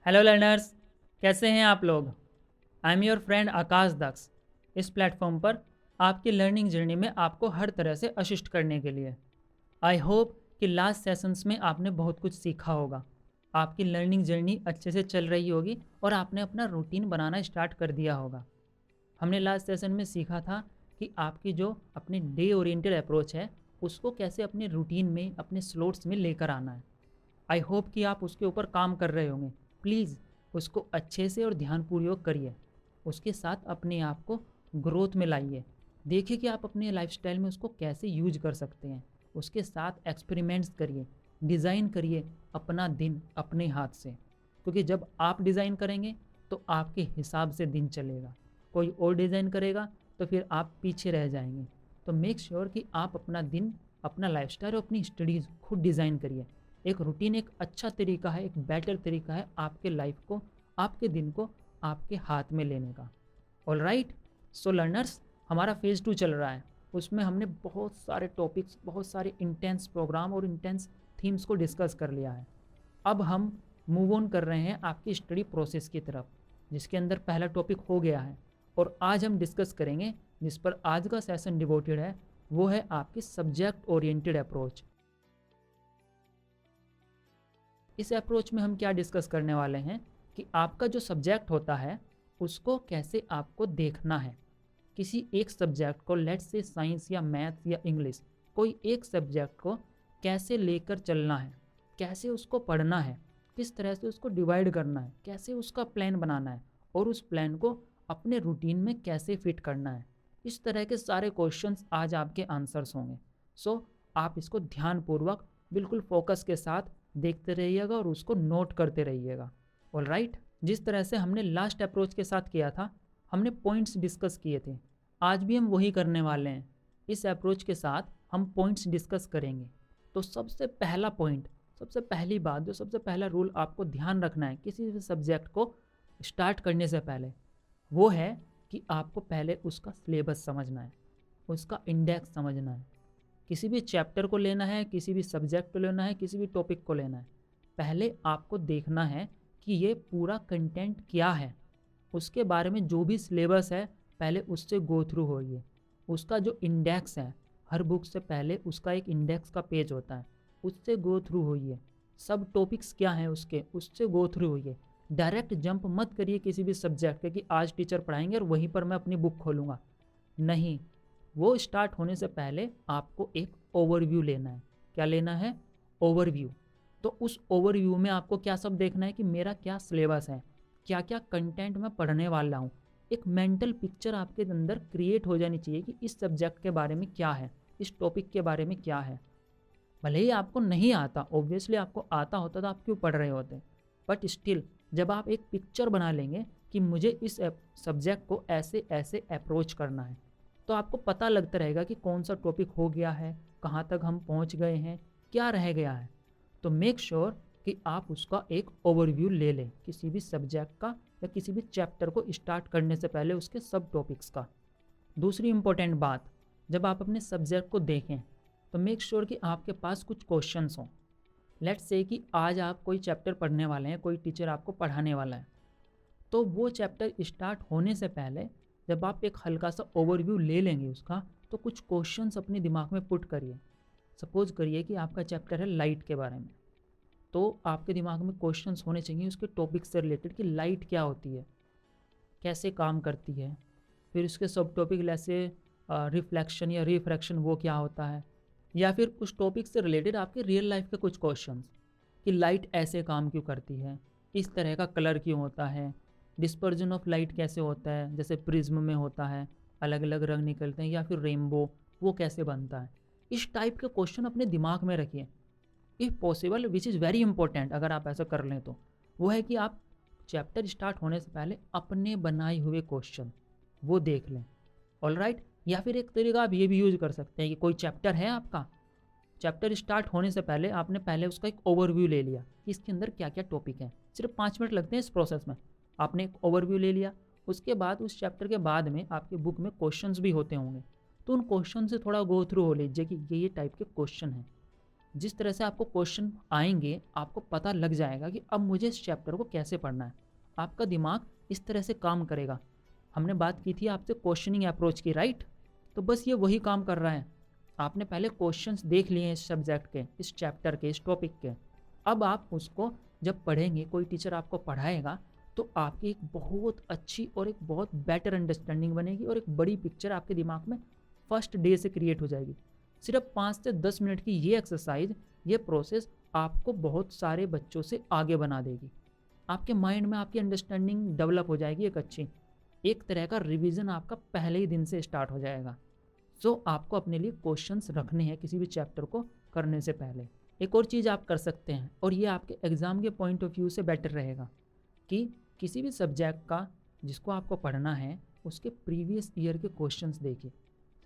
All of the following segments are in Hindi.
हेलो लर्नर्स, कैसे हैं आप लोग। आई एम योर फ्रेंड आकाश दक्ष। इस प्लेटफॉर्म पर आपकी लर्निंग जर्नी में आपको हर तरह से असिस्ट करने के लिए आई होप कि लास्ट सेशंस में आपने बहुत कुछ सीखा होगा। आपकी लर्निंग जर्नी अच्छे से चल रही होगी और आपने अपना रूटीन बनाना स्टार्ट कर दिया होगा। हमने लास्ट सेशन में सीखा था कि आपकी जो अपनी डे ओरिएंटेड अप्रोच है उसको कैसे अपने रूटीन में अपने स्लॉट्स में लेकर आना है। आई होप कि आप उसके ऊपर काम कर रहे होंगे। प्लीज़ उसको अच्छे से और ध्यानपूर्वक करिए। उसके साथ अपने आप को ग्रोथ में लाइए। देखिए कि आप अपने लाइफस्टाइल में उसको कैसे यूज कर सकते हैं। उसके साथ एक्सपेरिमेंट्स करिए, डिज़ाइन करिए अपना दिन अपने हाथ से, क्योंकि जब आप डिज़ाइन करेंगे तो आपके हिसाब से दिन चलेगा। कोई और डिज़ाइन करेगा तो फिर आप पीछे रह जाएंगे। तो मेक श्योर कि आप अपना दिन, अपना लाइफस्टाइल और अपनी स्टडीज़ खुद डिज़ाइन करिए। एक रूटीन एक अच्छा तरीका है, एक बेटर तरीका है आपके लाइफ को, आपके दिन को आपके हाथ में लेने का। ऑल राइट, सो लर्नर्स, हमारा फेज़ 2 चल रहा है। उसमें हमने बहुत सारे टॉपिक्स, बहुत सारे इंटेंस प्रोग्राम और इंटेंस थीम्स को डिस्कस कर लिया है। अब हम मूव ऑन कर रहे हैं आपकी स्टडी प्रोसेस की तरफ, जिसके अंदर पहला टॉपिक हो गया है और आज हम डिस्कस करेंगे, जिस पर आज का सेशन डिवोटेड है, वो है आपकी सब्जेक्ट ओरिएंटेड अप्रोच। इस अप्रोच में हम क्या डिस्कस करने वाले हैं कि आपका जो सब्जेक्ट होता है उसको कैसे आपको देखना है। किसी एक सब्जेक्ट को, लेट्स से साइंस या मैथ्स या इंग्लिश, कोई एक सब्जेक्ट को कैसे लेकर चलना है, कैसे उसको पढ़ना है, किस तरह से उसको डिवाइड करना है, कैसे उसका प्लान बनाना है और उस प्लान को अपने रूटीन में कैसे फिट करना है। इस तरह के सारे क्वेश्चंस आज आपके आंसर्स होंगे। सो आप इसको ध्यानपूर्वक बिल्कुल फोकस के साथ देखते रहिएगा और उसको नोट करते रहिएगा। ऑल राइट, जिस तरह से हमने लास्ट अप्रोच के साथ किया था, हमने पॉइंट्स डिस्कस किए थे। आज भी हम वही करने वाले हैं। इस अप्रोच के साथ हम पॉइंट्स डिस्कस करेंगे। तो सबसे पहला पॉइंट, सबसे पहली बात, जो सबसे पहला रूल आपको ध्यान रखना है किसी भी सब्जेक्ट को स्टार्ट करने से पहले, वो है कि आपको पहले उसका सिलेबस समझना है, उसका इंडेक्स समझना है। किसी भी चैप्टर को लेना है, किसी भी सब्जेक्ट को लेना है, किसी भी टॉपिक को लेना है, पहले आपको देखना है कि ये पूरा कंटेंट क्या है। उसके बारे में जो भी सिलेबस है पहले उससे गो थ्रू होइए। उसका जो इंडेक्स है, हर बुक से पहले उसका एक इंडेक्स का पेज होता है, उससे गो थ्रू होइए। सब टॉपिक्स क्या हैं उसके, उससे गो थ्रू होइए। डायरेक्ट जंप मत करिए किसी भी सब्जेक्ट पे कि आज टीचर पढ़ाएंगे और वहीं पर मैं अपनी बुक खोलूँगा। नहीं, वो स्टार्ट होने से पहले आपको एक ओवरव्यू लेना है। क्या लेना है? ओवरव्यू। तो उस ओवरव्यू में आपको क्या सब देखना है कि मेरा क्या सिलेबस है, क्या क्या कंटेंट मैं पढ़ने वाला हूँ। एक मेंटल पिक्चर आपके अंदर क्रिएट हो जानी चाहिए कि इस सब्जेक्ट के बारे में क्या है, इस टॉपिक के बारे में क्या है। भले ही आपको नहीं आता, ऑब्वियसली आपको आता होता तो आप क्यों पढ़ रहे होते, बट स्टिल जब आप एक पिक्चर बना लेंगे कि मुझे इस सब्जेक्ट को ऐसे ऐसे अप्रोच करना है, तो आपको पता लगता रहेगा कि कौन सा टॉपिक हो गया है, कहाँ तक हम पहुँच गए हैं, क्या रह गया है। तो मेक श्योर कि आप उसका एक ओवरव्यू ले लें किसी भी सब्जेक्ट का या किसी भी चैप्टर को स्टार्ट करने से पहले उसके सब टॉपिक्स का। दूसरी इम्पोर्टेंट बात, जब आप अपने सब्जेक्ट को देखें तो मेक श्योर कि आपके पास कुछ क्वेश्चंस हों। लेट्स से कि आज आप कोई चैप्टर पढ़ने वाले हैं, कोई टीचर आपको पढ़ाने वाला है, तो वो चैप्टर स्टार्ट होने से पहले जब आप एक हल्का सा ओवरव्यू ले लेंगे उसका, तो कुछ क्वेश्चंस अपने दिमाग में पुट करिए। सपोज करिए कि आपका चैप्टर है लाइट के बारे में, तो आपके दिमाग में क्वेश्चंस होने चाहिए उसके टॉपिक से रिलेटेड कि लाइट क्या होती है, कैसे काम करती है। फिर उसके सब टॉपिक जैसे रिफ्लेक्शन या रिफ्रैक्शन वो क्या होता है, या फिर उस टॉपिक से रिलेटेड आपके रियल लाइफ के कुछ क्वेश्चंस कि लाइट ऐसे काम क्यों करती है, इस तरह का कलर क्यों होता है, डिस्पर्जन ऑफ लाइट कैसे होता है, जैसे प्रिज्म में होता है अलग अलग रंग निकलते हैं, या फिर रेनबो वो कैसे बनता है। इस टाइप के क्वेश्चन अपने दिमाग में रखिए। If possible, which is very important, अगर आप ऐसा कर लें तो वो है कि आप चैप्टर स्टार्ट होने से पहले अपने बनाए हुए क्वेश्चन वो देख लें। ऑल राइट, या फिर एक तरीका आप ये भी यूज़ कर सकते हैं कि कोई चैप्टर है आपका, चैप्टर स्टार्ट होने से पहले आपने पहले उसका एक ओवरव्यू ले लिया कि इसके अंदर क्या क्या टॉपिक हैं। सिर्फ 5 मिनट लगते हैं इस प्रोसेस में। आपने एक ओवरव्यू ले लिया, उसके बाद उस चैप्टर के बाद में आपके बुक में क्वेश्चंस भी होते होंगे, तो उन क्वेश्चन से थोड़ा गो थ्रू हो लीजिए कि ये टाइप के क्वेश्चन हैं। जिस तरह से आपको क्वेश्चन आएंगे आपको पता लग जाएगा कि अब मुझे इस चैप्टर को कैसे पढ़ना है। आपका दिमाग इस तरह से काम करेगा। हमने बात की थी आपसे क्वेश्चनिंग अप्रोच की, राइट? तो बस ये वही काम कर रहा है। आपने पहले क्वेश्चंस देख लिए हैं इस सब्जेक्ट के, इस चैप्टर के, इस टॉपिक के। अब आप उसको जब पढ़ेंगे, कोई टीचर आपको पढ़ाएगा, तो आपकी एक बहुत अच्छी और एक बहुत बेटर अंडरस्टैंडिंग बनेगी और एक बड़ी पिक्चर आपके दिमाग में फर्स्ट डे से क्रिएट हो जाएगी। सिर्फ 5 से 10 मिनट की ये एक्सरसाइज, ये प्रोसेस आपको बहुत सारे बच्चों से आगे बना देगी। आपके माइंड में आपकी अंडरस्टैंडिंग डेवलप हो जाएगी एक अच्छी। एक तरह का रिवीजन आपका पहले ही दिन से स्टार्ट हो जाएगा। सो आपको अपने लिए क्वेश्चंस रखने हैं किसी भी चैप्टर को करने से पहले। एक और चीज़ आप कर सकते हैं, और ये आपके एग्ज़ाम के पॉइंट ऑफ व्यू से बेटर रहेगा, कि किसी भी सब्जेक्ट का जिसको आपको पढ़ना है उसके प्रीवियस ईयर के क्वेश्चंस देखिए।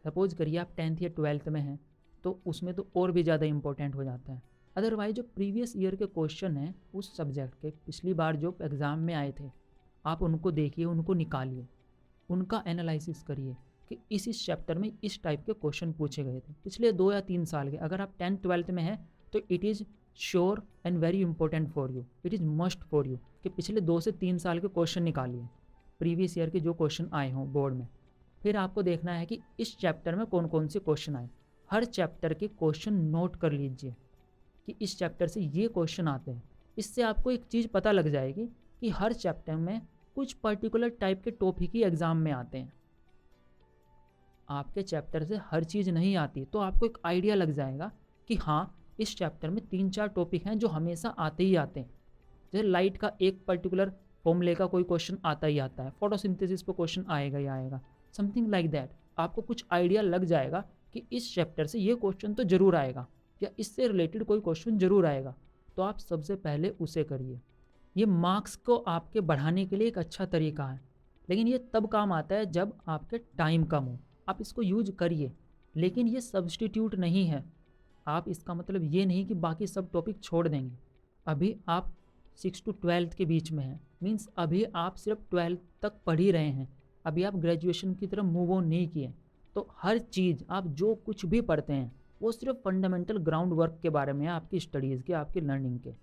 सपोज करिए आप 10th या 12th में हैं, तो उसमें तो और भी ज़्यादा इंपॉर्टेंट हो जाता है। अदरवाइज जो प्रीवियस ईयर के क्वेश्चन हैं उस सब्जेक्ट के, पिछली बार जो एग्ज़ाम में आए थे, आप उनको देखिए, उनको निकालिए, उनका एनालिसिस करिए कि इस चैप्टर में इस टाइप के क्वेश्चन पूछे गए थे पिछले 2 या 3 साल के। अगर आप 10th 12th में हैं तो it is sure and very important for you, it is must for you कि पिछले 2 से 3 साल के क्वेश्चन निकालिए, प्रीवियस ईयर के जो क्वेश्चन आए हों बोर्ड में। फिर आपको देखना है कि इस चैप्टर में कौन कौन से क्वेश्चन आए। हर चैप्टर के क्वेश्चन नोट कर लीजिए कि इस चैप्टर से ये क्वेश्चन आते हैं। इससे आपको एक चीज़ पता लग जाएगी कि हर चैप्टर में कुछ पर्टिकुलर टाइप के टॉपिक ही एग्ज़ाम में आते हैं। आपके चैप्टर से हर चीज़ नहीं आती, तो आपको एक आइडिया लग जाएगा कि हाँ, इस चैप्टर में 3-4 टॉपिक हैं जो हमेशा आते ही आते हैं। जैसे लाइट का एक पर्टिकुलर फॉर्मूले का कोई क्वेश्चन आता ही आता है, फोटोसिंथेसिस पर क्वेश्चन आएगा ही आएगा, समथिंग लाइक दैट। आपको कुछ आइडिया लग जाएगा कि इस चैप्टर से ये क्वेश्चन तो ज़रूर आएगा, या इससे रिलेटेड कोई क्वेश्चन ज़रूर आएगा, तो आप सबसे पहले उसे करिए। ये मार्क्स को आपके बढ़ाने के लिए एक अच्छा तरीका है, लेकिन ये तब काम आता है जब आपके टाइम कम हो। आप इसको यूज करिए, लेकिन ये सब्स्टिट्यूट नहीं है। आप इसका मतलब ये नहीं कि बाकी सब टॉपिक छोड़ देंगे। अभी आप 6 to 12th के बीच में हैं, मीन्स अभी आप सिर्फ 12th तक पढ़ ही रहे हैं, अभी आप ग्रेजुएशन की तरफ मूव ऑन नहीं किए। तो हर चीज़ आप जो कुछ भी पढ़ते हैं वो सिर्फ फंडामेंटल ग्राउंड वर्क के बारे में है, आपकी स्टडीज़ के, आपकी लर्निंग के।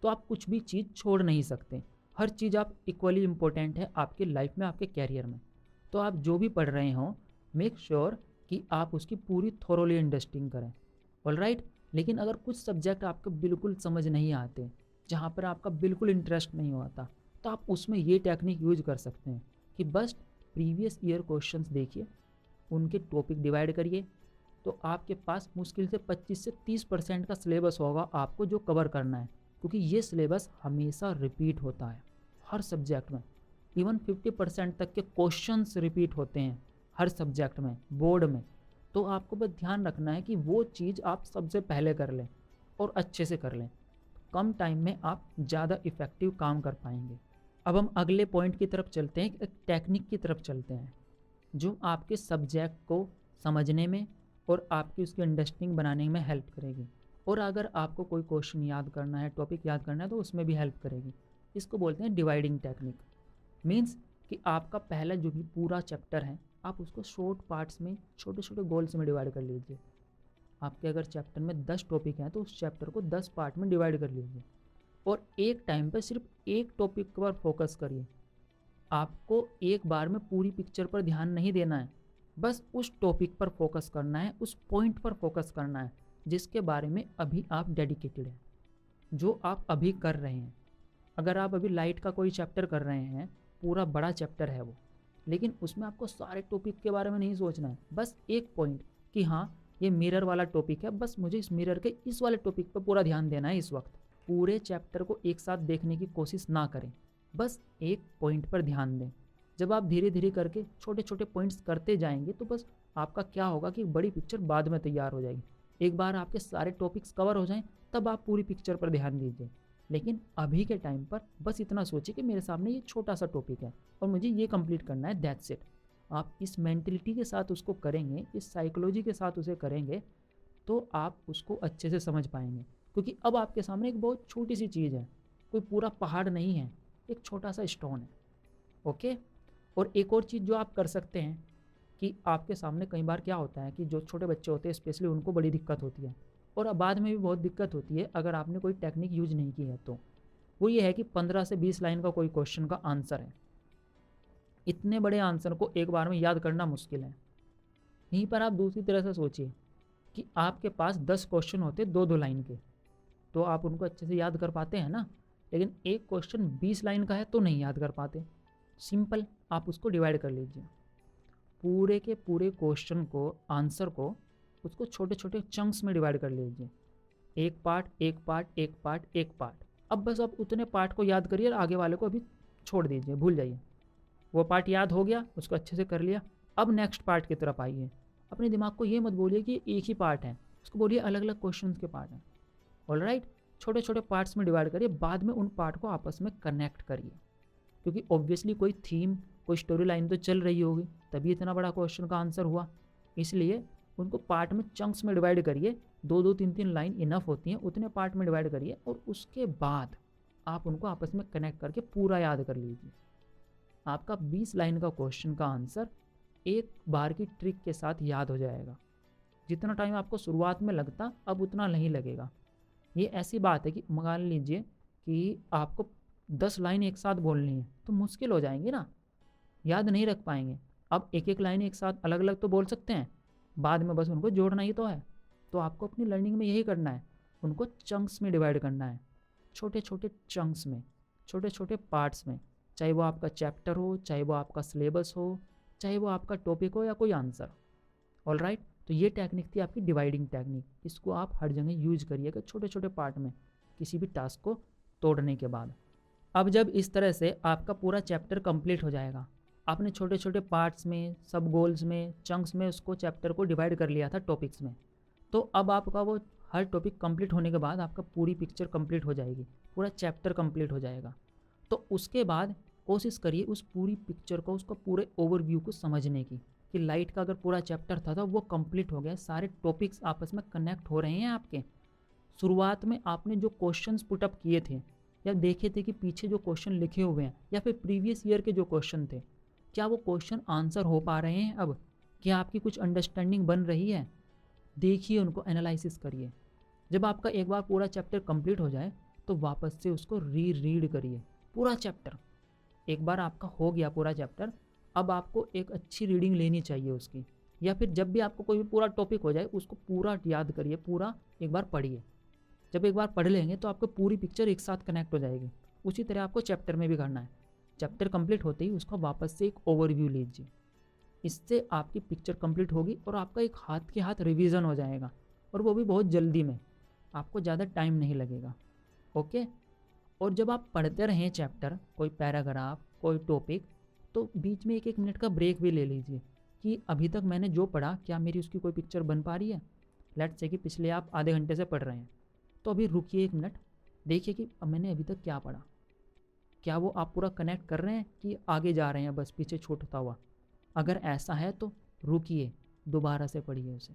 तो आप कुछ भी चीज़ छोड़ नहीं सकते। हर चीज़ आप इक्वली इम्पोर्टेंट है आपकी लाइफ में, आपके कैरियर में। तो आप जो भी पढ़ रहे हों, मेक श्योर कि आप उसकी पूरी थोरोली अंडरस्टैंडिंग करें, ऑलराइट। लेकिन अगर कुछ सब्जेक्ट आपको बिल्कुल समझ नहीं आते, जहाँ पर आपका बिल्कुल इंटरेस्ट नहीं होता, तो आप उसमें ये टेक्निक यूज कर सकते हैं कि बस प्रीवियस ईयर क्वेश्चंस देखिए, उनके टॉपिक डिवाइड करिए, तो आपके पास मुश्किल से 25 से 30% का सिलेबस होगा आपको जो कवर करना है, क्योंकि ये सिलेबस हमेशा रिपीट होता है हर सब्जेक्ट में। इवन 50% तक के क्वेश्चंस रिपीट होते हैं हर सब्जेक्ट में, बोर्ड में। तो आपको बस ध्यान रखना है कि वो चीज़ आप सबसे पहले कर लें और अच्छे से कर लें। कम टाइम में आप ज़्यादा इफ़ेक्टिव काम कर पाएंगे। अब हम अगले पॉइंट की तरफ चलते हैं, एक टेक्निक की तरफ चलते हैं जो आपके सब्जेक्ट को समझने में और आपकी उसकी अंडरस्टैंडिंग बनाने में हेल्प करेगी। और अगर आपको कोई क्वेश्चन याद करना है, टॉपिक याद करना है, तो उसमें भी हेल्प करेगी। इसको बोलते हैं डिवाइडिंग टेक्निक। मीन्स कि आपका पहला जो भी पूरा चैप्टर है, आप उसको शॉर्ट पार्ट्स में, छोटे छोटे गोल्स में डिवाइड कर लीजिए। आपके अगर चैप्टर में 10 टॉपिक हैं तो उस चैप्टर को 10 पार्ट में डिवाइड कर लीजिए, और एक टाइम पर सिर्फ एक टॉपिक पर फोकस करिए। आपको एक बार में पूरी पिक्चर पर ध्यान नहीं देना है, बस उस टॉपिक पर फोकस करना है, उस पॉइंट पर फोकस करना है जिसके बारे में अभी आप डेडिकेटेड हैं, जो आप अभी कर रहे हैं। अगर आप अभी लाइट का कोई चैप्टर कर रहे हैं, पूरा बड़ा चैप्टर है वो, लेकिन उसमें आपको सारे टॉपिक के बारे में नहीं सोचना है, बस एक पॉइंट कि हाँ ये मिरर वाला टॉपिक है, बस मुझे इस मिरर के इस वाले टॉपिक पर पूरा ध्यान देना है इस वक्त। पूरे चैप्टर को एक साथ देखने की कोशिश ना करें, बस एक पॉइंट पर ध्यान दें। जब आप धीरे धीरे करके छोटे छोटे पॉइंट्स करते जाएंगे तो बस आपका क्या होगा कि बड़ी पिक्चर बाद में तैयार हो जाएगी। एक बार आपके सारे टॉपिक्स कवर हो जाएं तब आप पूरी पिक्चर पर ध्यान दीजिए। लेकिन अभी के टाइम पर बस इतना सोचिए कि मेरे सामने ये छोटा सा टॉपिक है और मुझे ये कंप्लीट करना है, दैट्स इट। आप इस मेंटलिटी के साथ उसको करेंगे, इस साइकोलॉजी के साथ उसे करेंगे, तो आप उसको अच्छे से समझ पाएंगे। क्योंकि अब आपके सामने एक बहुत छोटी सी चीज़ है, कोई पूरा पहाड़ नहीं है, एक छोटा सा स्टोन है, ओके। और एक और चीज़ जो आप कर सकते हैं कि आपके सामने कई बार क्या होता है कि जो छोटे बच्चे होते हैं स्पेशली, उनको बड़ी दिक्कत होती है और अब बाद में भी बहुत दिक्कत होती है अगर आपने कोई टेक्निक यूज नहीं की है तो। वो ये है कि 15 से 20 लाइन का कोई क्वेश्चन का आंसर है, इतने बड़े आंसर को एक बार में याद करना मुश्किल है। यहीं पर आप दूसरी तरह से सोचिए कि आपके पास 10 क्वेश्चन होते 2-2 लाइन के, तो आप उनको अच्छे से याद कर पाते हैं ना। लेकिन एक क्वेश्चन 20 लाइन का है तो नहीं याद कर पाते। सिंपल, आप उसको डिवाइड कर लीजिए, पूरे के पूरे क्वेश्चन को, आंसर को, उसको छोटे छोटे चंक्स में डिवाइड कर लीजिए। एक पार्ट एक पार्ट एक पार्ट एक पार्ट। अब बस आप उतने पार्ट को याद करिए और आगे वाले को अभी छोड़ दीजिए, भूल जाइए। वो पार्ट याद हो गया, उसको अच्छे से कर लिया। अब नेक्स्ट पार्ट की तरफ आइए। अपने दिमाग को ये मत बोलिए कि एक ही पार्ट है, उसको बोलिए अलग अलग क्वेश्चन के पार्ट हैं। ऑलराइट, छोटे छोटे पार्ट्स में डिवाइड करिए, बाद में उन पार्ट को आपस में कनेक्ट करिए, क्योंकि ऑब्वियसली कोई थीम, कोई स्टोरी लाइन तो चल रही होगी, तभी इतना बड़ा क्वेश्चन का आंसर हुआ। इसलिए उनको पार्ट में, चंक्स में डिवाइड करिए। 2-2, 3-3 लाइन इनफ होती हैं, उतने पार्ट में डिवाइड करिए और उसके बाद आप उनको आपस में कनेक्ट करके पूरा याद कर लीजिए। आपका 20 लाइन का क्वेश्चन का आंसर एक बार की ट्रिक के साथ याद हो जाएगा। जितना टाइम आपको शुरुआत में लगता, अब उतना नहीं लगेगा। ये ऐसी बात है कि मान लीजिए कि आपको 10 लाइन एक साथ बोलनी है तो मुश्किल हो जाएंगी ना, याद नहीं रख पाएंगे। अब एक एक लाइन एक साथ अलग अलग तो बोल सकते हैं, बाद में बस उनको जोड़ना ही तो है। तो आपको अपनी लर्निंग में यही करना है, उनको चंक्स में डिवाइड करना है, छोटे छोटे चंक्स में, छोटे छोटे पार्ट्स में, चाहे वो आपका चैप्टर हो, चाहे वो आपका सिलेबस हो, चाहे वो आपका टॉपिक हो या कोई आंसर। ऑलराइट, तो ये टेक्निक थी आपकी डिवाइडिंग टेक्निक। इसको आप हर जगह यूज करिएगा, छोटे छोटे पार्ट में, किसी भी टास्क को तोड़ने के बाद। अब जब इस तरह से आपका पूरा चैप्टर कंप्लीट हो जाएगा, आपने छोटे छोटे पार्ट्स में, सब गोल्स में, चंक्स में उसको, चैप्टर को डिवाइड कर लिया था टॉपिक्स में, तो अब आपका वो हर टॉपिक कंप्लीट होने के बाद आपका पूरी पिक्चर कंप्लीट हो जाएगी, पूरा चैप्टर कंप्लीट हो जाएगा। तो उसके बाद कोशिश करिए उस पूरी पिक्चर को, उसको पूरे ओवरव्यू को समझने की, कि लाइट का अगर पूरा चैप्टर था तो वो कंप्लीट हो गया, सारे टॉपिक्स आपस में कनेक्ट हो रहे हैं आपके। शुरुआत में आपने जो क्वेश्चंस पुटअप किए थे या देखे थे कि पीछे जो क्वेश्चन लिखे हुए हैं या फिर प्रीवियस ईयर के जो क्वेश्चन थे, क्या वो क्वेश्चन आंसर हो पा रहे हैं अब? क्या आपकी कुछ अंडरस्टैंडिंग बन रही है? देखिए, उनको एनालिसिस करिए। जब आपका एक बार पूरा चैप्टर कंप्लीट हो जाए तो वापस से उसको रीड करिए, पूरा चैप्टर। एक बार आपका हो गया पूरा चैप्टर, अब आपको एक अच्छी रीडिंग लेनी चाहिए उसकी, या फिर जब भी आपको कोई भी पूरा टॉपिक हो जाए उसको पूरा याद करिए, पूरा एक बार पढ़िए। जब एक बार पढ़ लेंगे तो आपको पूरी पिक्चर एक साथ कनेक्ट हो जाएगी। उसी तरह आपको चैप्टर में भी करना है। चैप्टर कंप्लीट होते ही उसका वापस से एक ओवरव्यू लीजिए, इससे आपकी पिक्चर कंप्लीट होगी और आपका एक हाथ के हाथ रिवीजन हो जाएगा, और वो भी बहुत जल्दी में, आपको ज़्यादा टाइम नहीं लगेगा। ओके। और जब आप पढ़ते रहें चैप्टर, कोई पैराग्राफ, कोई टॉपिक, तो बीच में 1-1 मिनट का ब्रेक भी ले लीजिए कि अभी तक मैंने जो पढ़ा, क्या मेरी उसकी कोई पिक्चर बन पा रही है। लेट्स से कि पिछले आप आधे घंटे से पढ़ रहे हैं, तो अभी रुकिए 1 मिनट, देखिए कि अब मैंने अभी तक क्या पढ़ा, क्या वो आप पूरा कनेक्ट कर रहे हैं कि आगे जा रहे हैं बस पीछे छूटता हुआ। अगर ऐसा है तो रुकिए, दोबारा से पढ़िए उसे।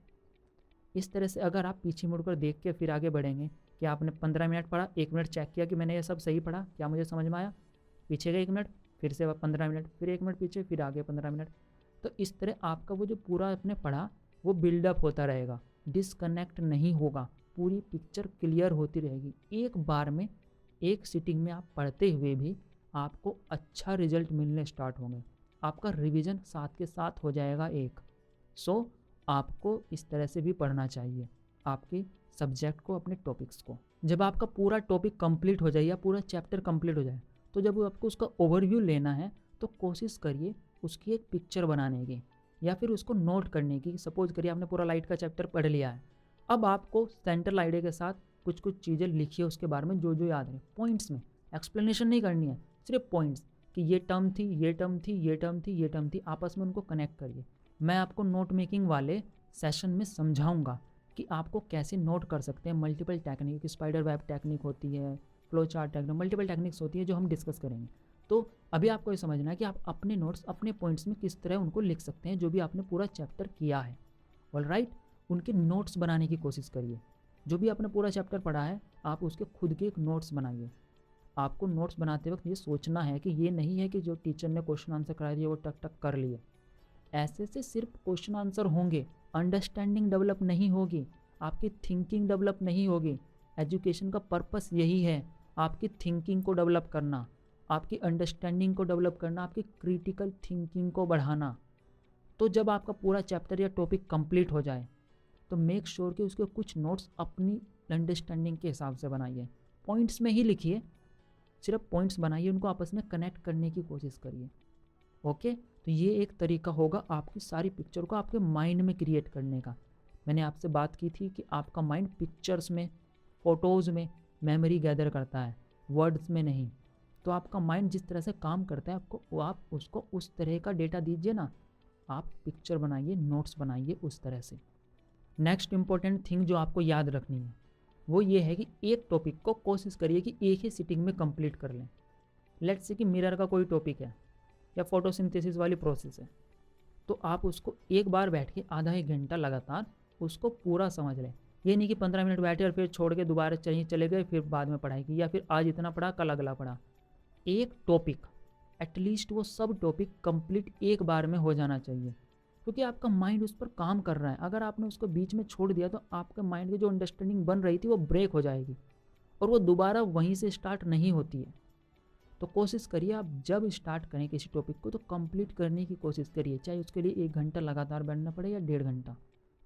इस तरह से अगर आप पीछे मुड़कर देख के फिर आगे बढ़ेंगे कि आपने 15 मिनट पढ़ा, 1 मिनट चेक किया कि मैंने ये सब सही पढ़ा, क्या मुझे समझ में आया, पीछे गए 1 मिनट, फिर से 15 मिनट, फिर 1 मिनट पीछे, फिर आगे 15 मिनट। तो इस तरह आपका वो जो पूरा आपने पढ़ा वो बिल्डअप होता रहेगा, डिसकनेक्ट नहीं होगा, पूरी पिक्चर क्लियर होती रहेगी। एक बार में, एक सिटिंग में आप पढ़ते हुए भी आपको अच्छा रिजल्ट मिलने स्टार्ट होंगे, आपका रिवीजन साथ के साथ हो जाएगा एक। सो आपको इस तरह से भी पढ़ना चाहिए आपके सब्जेक्ट को, अपने टॉपिक्स को। जब आपका पूरा टॉपिक कंप्लीट हो जाए या पूरा चैप्टर कंप्लीट हो जाए, तो जब आपको उसका ओवरव्यू लेना है तो कोशिश करिए उसकी एक पिक्चर बनाने की या फिर उसको नोट करने की। सपोज करिए आपने पूरा लाइट का चैप्टर पढ़ लिया है, अब आपको सेंट्रल आइडिया के साथ कुछ कुछ चीज़ें लिखिए उसके बारे में, जो जो याद है, पॉइंट्स में। एक्सप्लेनेशन नहीं करनी है, सिर्फ पॉइंट्स कि ये टर्म थी, ये टर्म थी, ये टर्म थी, ये टर्म थी, आपस में उनको कनेक्ट करिए। मैं आपको नोट मेकिंग वाले सेशन में समझाऊंगा कि आपको कैसे नोट कर सकते हैं। Multiple technique, spider web technique होती है, flow chart technique, multiple techniques होती है जो हम डिस्कस करेंगे। तो अभी आपको ये समझना है कि आप अपने नोट्स, अपने पॉइंट्स में किस तरह उनको लिख सकते हैं, जो भी आपने पूरा चैप्टर किया है। ऑलराइट, उनके नोट्स बनाने की कोशिश करिए। जो भी आपने पूरा चैप्टर पढ़ा है, आप उसके खुद के एक नोट्स बनाइए। आपको नोट्स बनाते वक्त ये सोचना है कि ये नहीं है कि जो टीचर ने क्वेश्चन आंसर करा दिया वो टक टक कर लिए। ऐसे से सिर्फ क्वेश्चन आंसर होंगे, अंडरस्टैंडिंग डेवलप नहीं होगी। आपकी थिंकिंग डेवलप नहीं होगी। एजुकेशन का पर्पस यही है, आपकी थिंकिंग को डेवलप करना, आपकी अंडरस्टैंडिंग को डेवलप करना, आपकी क्रिटिकल थिंकिंग को बढ़ाना। तो जब आपका पूरा चैप्टर या टॉपिक कंप्लीट हो जाए तो मेक श्योर कि उसके कुछ नोट्स अपनी अंडरस्टैंडिंग के हिसाब से बनाइए, पॉइंट्स में ही लिखिए, सिर्फ पॉइंट्स बनाइए, उनको आपस में कनेक्ट करने की कोशिश करिए। ओके, तो ये एक तरीका होगा आपकी सारी पिक्चर को आपके माइंड में क्रिएट करने का। मैंने आपसे बात की थी कि आपका माइंड पिक्चर्स में, फ़ोटोज़ में मेमोरी गैदर करता है, वर्ड्स में नहीं। तो आपका माइंड जिस तरह से काम करता है आपको, आप उसको उस तरह का डेटा दीजिए ना, आप पिक्चर बनाइए, नोट्स बनाइए उस तरह से। नेक्स्ट इंपॉर्टेंट थिंग जो आपको याद रखनी है वो ये है कि एक टॉपिक को कोशिश करिए कि एक ही सिटिंग में कंप्लीट कर लें। लेट्स से कि मिरर का कोई टॉपिक है या फोटोसिंथेसिस वाली प्रोसेस है, तो आप उसको एक बार बैठ के आधा एक घंटा लगातार उसको पूरा समझ लें। ये नहीं कि 15 मिनट बैठे और फिर छोड़ के दोबारा चले गए, फिर बाद में पढ़ाई की, या फिर आज इतना पढ़ा कल अगला पढ़ा। एक टॉपिक एटलीस्ट वो सब टॉपिक कंप्लीट एक बार में हो जाना चाहिए, क्योंकि आपका माइंड उस पर काम कर रहा है। अगर आपने उसको बीच में छोड़ दिया तो आपके माइंड की जो अंडरस्टैंडिंग बन रही थी वो ब्रेक हो जाएगी और वो दोबारा वहीं से स्टार्ट नहीं होती है। तो कोशिश करिए आप जब स्टार्ट करें किसी टॉपिक को तो कंप्लीट करने की कोशिश करिए, चाहे उसके लिए 1 घंटा लगातार बैठना पड़े या 1.5 घंटा।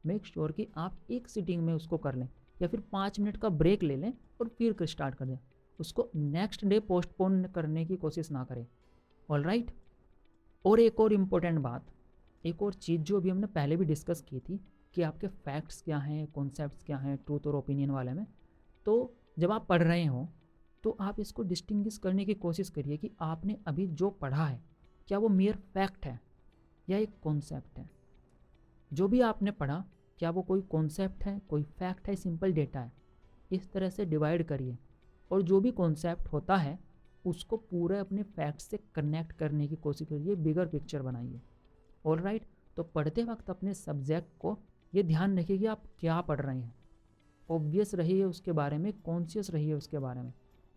मेक श्योर कि आप एक सिटिंग में उसको कर लें, या फिर 5 मिनट का ब्रेक ले लें और फिर स्टार्ट कर दें। उसको नेक्स्ट डे पोस्टपोन करने की कोशिश ना करें। All right. और एक और इम्पोर्टेंट बात, एक और चीज़ जो अभी हमने पहले भी डिस्कस की थी कि आपके फैक्ट्स क्या हैं, कॉन्सेप्ट्स क्या हैं, ट्रूथ और ओपिनियन वाले में। तो जब आप पढ़ रहे हो तो आप इसको डिस्टिंग्विश करने की कोशिश करिए कि आपने अभी जो पढ़ा है क्या वो मेयर फैक्ट है या एक कॉन्सेप्ट है। जो भी आपने पढ़ा क्या वो कोई कॉन्सेप्ट है, कोई फैक्ट है, सिंपल डेटा है। इस तरह से डिवाइड करिए और जो भी कॉन्सेप्ट होता है उसको पूरे अपने फैक्ट से कनेक्ट करने की कोशिश करिए, बिगर पिक्चर बनाइए। All right. तो पढ़ते वक्त अपने सब्जेक्ट को ये ध्यान रखिए कि आप क्या पढ़ रहे हैं, ऑब्वियस रहिए उसके बारे में, कॉन्शियस रहिए उसके बारे में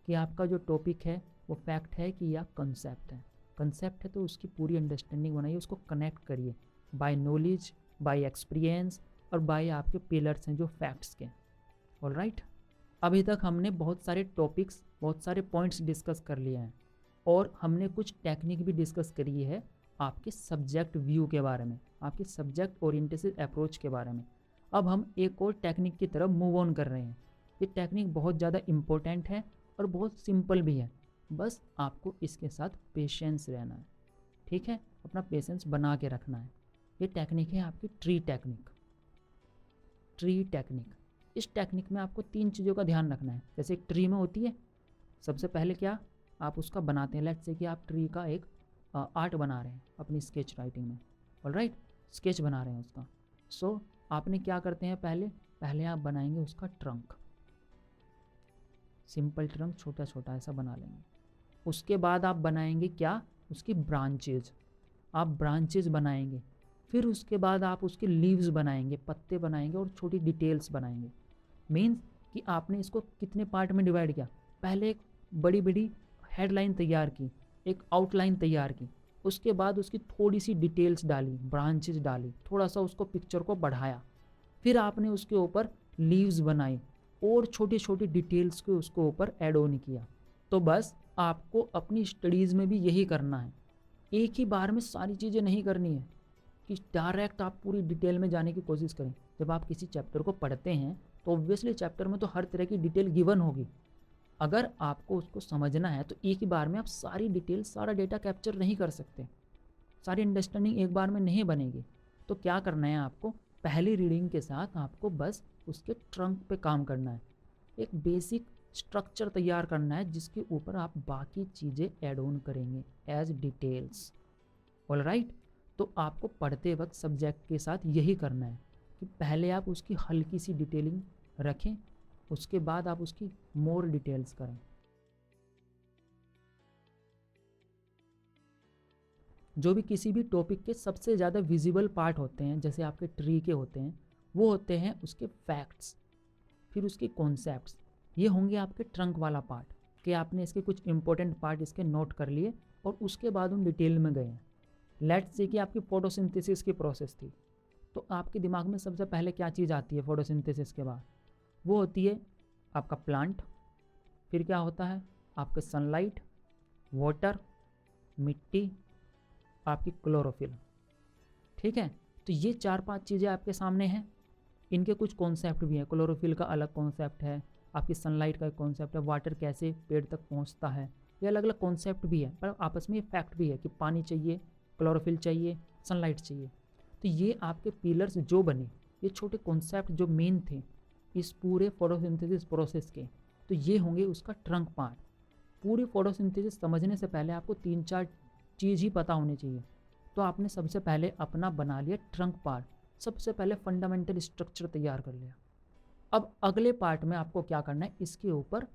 कि आपका जो टॉपिक है वो फैक्ट है कि या कंसेप्ट है। कंसेप्ट है तो उसकी पूरी अंडरस्टैंडिंग बनाइए, उसको कनेक्ट करिए बाय नॉलेज, बाय एक्सपीरियंस और बाय आपके पिलर्स हैं जो फैक्ट्स के। All right. अभी तक हमने बहुत सारे टॉपिक्स, बहुत सारे पॉइंट्स डिस्कस कर लिए हैं और हमने कुछ टेक्निक भी डिस्कस करी है आपके सब्जेक्ट व्यू के बारे में, आपके सब्जेक्ट ओरिएंटेशन अप्रोच के बारे में। अब हम एक और टेक्निक की तरफ मूव ऑन कर रहे हैं। ये टेक्निक बहुत ज़्यादा इम्पोर्टेंट है और बहुत सिंपल भी है, बस आपको इसके साथ पेशेंस रहना है। ठीक है, अपना पेशेंस बना के रखना है। ये टेक्निक है आपकी ट्री टेक्निक। ट्री टेक्निक, इस टेक्निक में आपको 3 चीज़ों का ध्यान रखना है। जैसे एक ट्री में होती है, सबसे पहले क्या आप उसका बनाते हैं। लेट्स से कि आप ट्री का एक आर्ट बना रहे हैं अपनी स्केच राइटिंग में। ऑल राइट, स्केच बना रहे हैं उसका। सो आपने क्या करते हैं, पहले आप बनाएंगे उसका ट्रंक, सिंपल ट्रंक छोटा छोटा ऐसा बना लेंगे। उसके बाद आप बनाएंगे क्या, उसकी ब्रांचेज, आप ब्रांचेज बनाएंगे। फिर उसके बाद आप उसके लीव्स बनाएंगे, पत्ते बनाएंगे और छोटी डिटेल्स बनाएंगे। मीन्स कि आपने इसको कितने पार्ट में डिवाइड किया, पहले एक बड़ी बड़ी हेडलाइन तैयार की, एक आउटलाइन तैयार की, उसके बाद उसकी थोड़ी सी डिटेल्स डाली, ब्रांचेज डाली, थोड़ा सा उसको पिक्चर को बढ़ाया, फिर आपने उसके ऊपर लीव्स बनाई और छोटी छोटी डिटेल्स को उसको ऊपर ऐड ऑन किया। तो बस आपको अपनी स्टडीज़ में भी यही करना है, एक ही बार में सारी चीज़ें नहीं करनी है कि डायरेक्ट आप पूरी डिटेल में जाने की कोशिश करें। जब आप किसी चैप्टर को पढ़ते हैं तो ऑब्वियसली चैप्टर में तो हर तरह की डिटेल गिवन होगी। अगर आपको उसको समझना है तो एक ही बार में आप सारी डिटेल, सारा डेटा कैप्चर नहीं कर सकते, सारी अंडरस्टैंडिंग एक बार में नहीं बनेगी। तो क्या करना है आपको, पहली रीडिंग के साथ आपको बस उसके ट्रंक पे काम करना है, एक बेसिक स्ट्रक्चर तैयार करना है जिसके ऊपर आप बाकी चीज़ें ऐड ऑन करेंगे एज डिटेल्स। All right. तो आपको पढ़ते वक्त सब्जेक्ट के साथ यही करना है कि पहले आप उसकी हल्की सी डिटेलिंग रखें, उसके बाद आप उसकी मोर डिटेल्स करें। जो भी किसी भी टॉपिक के सबसे ज़्यादा विजिबल पार्ट होते हैं, जैसे आपके ट्री के होते हैं, वो होते हैं उसके फैक्ट्स, फिर उसके कॉन्सेप्ट्स। ये होंगे आपके ट्रंक वाला पार्ट कि आपने इसके कुछ इंपॉर्टेंट पार्ट इसके नोट कर लिए और उसके बाद उन डिटेल में गए हैं। लेट्स से कि आपकी फोटोसिंथेसिस की प्रोसेस थी, तो आपके दिमाग में सबसे पहले क्या चीज़ आती है फोटोसिंथेसिस के बाद? वो होती है आपका प्लांट, फिर क्या होता है आपके सनलाइट, वाटर, मिट्टी, आपकी क्लोरोफिल। ठीक है, तो ये 4-5 चीज़ें आपके सामने हैं। इनके कुछ कॉन्सेप्ट भी हैं। क्लोरोफिल का अलग कॉन्सेप्ट है, आपकी सनलाइट का एक कॉन्सेप्ट है, वाटर कैसे पेड़ तक पहुंचता है, ये अलग अलग कॉन्सेप्ट भी है, पर आपस में ये फैक्ट भी है कि पानी चाहिए, क्लोरोफिल चाहिए, सनलाइट चाहिए। तो ये आपके पिलर्स जो बने, ये छोटे कॉन्सेप्ट जो मेन थे इस पूरे फोटोसिंथेसिस प्रोसेस के, तो ये होंगे उसका ट्रंक पार्ट। पूरी फोटोसिंथेसिस समझने से पहले आपको 3-4 चीज़ ही पता होनी चाहिए। तो आपने सबसे पहले अपना बना लिया ट्रंक पार्ट, सबसे पहले फंडामेंटल स्ट्रक्चर तैयार कर लिया। अब अगले पार्ट में आपको क्या करना है, इसके ऊपर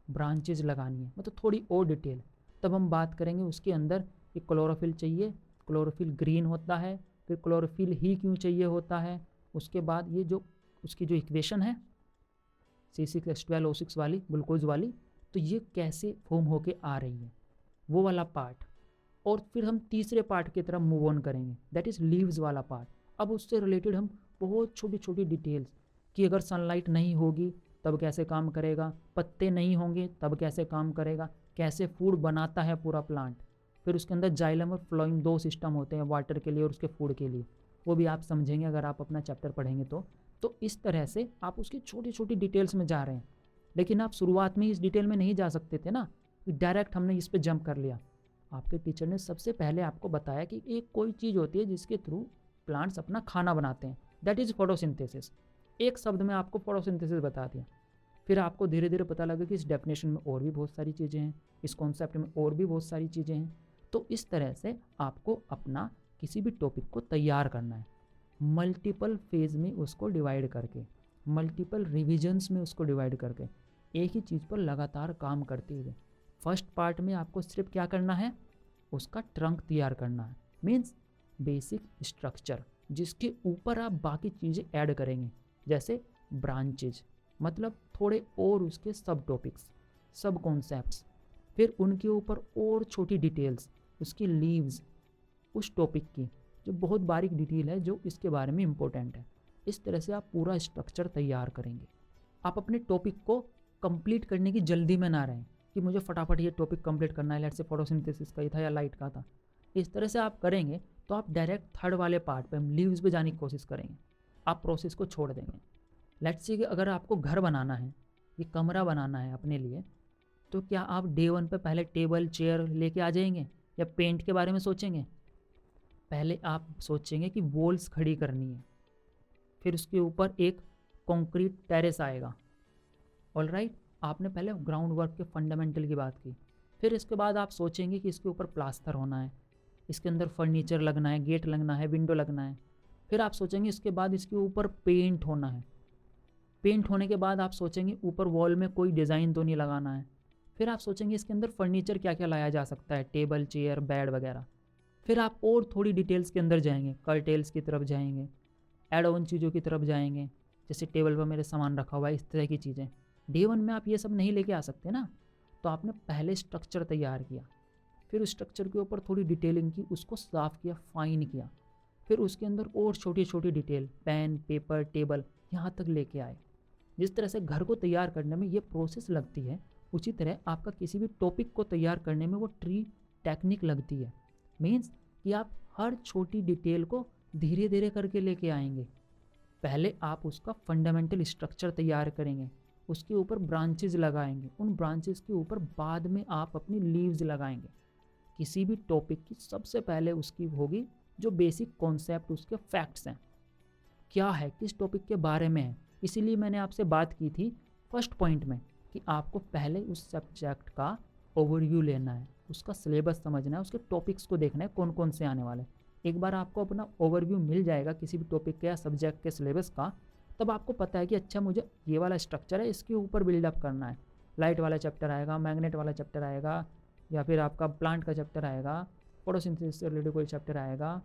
ब्रांचेज लगानी है, मतलब थोड़ी और डिटेल। तब हम बात करेंगे उसके अंदर कि क्लोरोफिल चाहिए, क्लोरोफिल ग्रीन होता है, फिर क्लोरोफिल ही क्यों चाहिए होता है। उसके बाद ये जो उसकी जो इक्वेशन है C6H12O6 वाली, ग्लूकोज वाली, तो ये कैसे फॉर्म होके आ रही है, वो वाला पार्ट। और फिर हम तीसरे पार्ट की तरफ मूव ऑन करेंगे, दैट इज़ लीव्स वाला पार्ट। अब उससे रिलेटेड हम बहुत छोटी छोटी डिटेल्स कि अगर सनलाइट नहीं होगी तब कैसे काम करेगा, पत्ते नहीं होंगे तब कैसे काम करेगा, कैसे फूड बनाता है पूरा प्लांट। फिर उसके अंदर जाइलम और फ्लोएम 2 सिस्टम होते हैं, वाटर के लिए और उसके फूड के लिए, वो भी आप समझेंगे अगर आप अपना चैप्टर पढ़ेंगे तो इस तरह से आप उसकी छोटी छोटी डिटेल्स में जा रहे हैं। लेकिन आप शुरुआत में इस डिटेल में नहीं जा सकते थे ना, डायरेक्ट हमने इस पर जंप कर लिया। आपके टीचर ने सबसे पहले आपको बताया कि एक कोई चीज़ होती है जिसके थ्रू प्लांट्स अपना खाना बनाते हैं, दैट इज़ फोटोसिंथेसिस। एक शब्द में आपको फोटोसिंथेसिस बता दिया। फिर आपको धीरे धीरे पता लगा कि इस डेफिनेशन में और भी बहुत सारी चीज़ें हैं, इस कॉन्सेप्ट में और भी बहुत सारी चीज़ें हैं। तो इस तरह से आपको अपना किसी भी टॉपिक को तैयार करना है, मल्टीपल फेज में उसको डिवाइड करके, मल्टीपल रिविजन्स में उसको डिवाइड करके, एक ही चीज़ पर लगातार काम करते हुए। फर्स्ट पार्ट में आपको सिर्फ क्या करना है, उसका ट्रंक तैयार करना है, मीन्स बेसिक स्ट्रक्चर, जिसके ऊपर आप बाकी चीज़ें ऐड करेंगे, जैसे ब्रांचेज, मतलब थोड़े और उसके सब टॉपिक्स, सब कॉन्सेप्ट्स, फिर उनके ऊपर और छोटी डिटेल्स, उसकी लीव्स, उस टॉपिक की जो बहुत बारीक डिटेल है जो इसके बारे में इम्पोर्टेंट है। इस तरह से आप पूरा स्ट्रक्चर तैयार करेंगे। आप अपने टॉपिक को कंप्लीट करने की जल्दी में ना रहें कि मुझे फटाफट ये टॉपिक कंप्लीट करना है, लेट्स से फोटोसिंथेसिस का ही था या लाइट का था। इस तरह से आप करेंगे तो आप डायरेक्ट थर्ड वाले पार्ट पे, हम लीव्स पे जाने की कोशिश करेंगे, आप प्रोसेस को छोड़ देंगे। लेट्स से कि अगर आपको घर बनाना है, ये कमरा बनाना है अपने लिए, तो क्या आप डे 1 पे पहले टेबल चेयर लेके आ जाएंगे या पेंट के बारे में सोचेंगे? पहले आप सोचेंगे कि वॉल्स खड़ी करनी है, फिर उसके ऊपर एक कंक्रीट टेरेस आएगा। ऑलराइट, आपने पहले ग्राउंड वर्क के फंडामेंटल की बात की। फिर इसके बाद आप सोचेंगे कि इसके ऊपर प्लास्टर होना है, इसके अंदर फर्नीचर लगना है, गेट लगना है, विंडो लगना है। फिर आप सोचेंगे इसके बाद इसके ऊपर पेंट होना है। पेंट होने के बाद आप सोचेंगे ऊपर वॉल में कोई डिज़ाइन तो नहीं लगाना है। फिर आप सोचेंगे इसके अंदर फर्नीचर क्या क्या लाया जा सकता है, टेबल चेयर बेड वगैरह। फिर आप और थोड़ी डिटेल्स के अंदर जाएंगे, कर्टेल्स की तरफ जाएंगे, एड ऑन चीज़ों की तरफ जाएंगे, जैसे टेबल पर मेरे सामान रखा हुआ है, इस तरह की चीज़ें। डे 1 में आप ये सब नहीं लेके आ सकते ना, तो आपने पहले स्ट्रक्चर तैयार किया, फिर उस स्ट्रक्चर के ऊपर थोड़ी डिटेलिंग की, उसको साफ़ किया, फाइन किया, फिर उसके अंदर और छोटी छोटी डिटेल, पेन पेपर टेबल, यहाँ तक लेके आए। जिस तरह से घर को तैयार करने में ये प्रोसेस लगती है, उसी तरह आपका किसी भी टॉपिक को तैयार करने में वो ट्री टेक्निक लगती है। मीन्स कि आप हर छोटी डिटेल को धीरे धीरे करके लेके आएंगे। पहले आप उसका फंडामेंटल स्ट्रक्चर तैयार करेंगे, उसके ऊपर ब्रांचेज लगाएंगे, उन ब्रांचेज के ऊपर बाद में आप अपनी लीव्स लगाएंगे। किसी भी टॉपिक की सबसे पहले उसकी होगी जो बेसिक कॉन्सेप्ट, उसके फैक्ट्स हैं, क्या है, किस टॉपिक के बारे में है। इसीलिए मैंने आपसे बात की थी फर्स्ट पॉइंट में कि आपको पहले उस सब्जेक्ट का ओवरव्यू लेना है, उसका सिलेबस समझना है, उसके टॉपिक्स को देखना है कौन कौन से आने वाले। एक बार आपको अपना ओवरव्यू मिल जाएगा किसी भी टॉपिक के या सब्जेक्ट के सिलेबस का, तब आपको पता है कि अच्छा मुझे ये वाला स्ट्रक्चर है, इसके ऊपर बिल्डअप करना है। लाइट वाला चैप्टर आएगा, मैग्नेट वाला चैप्टर आएगा, या फिर आपका प्लांट का चैप्टर आएगा, फोटोसिंथेसिस से रिलेटेड कोई चैप्टर आएगा,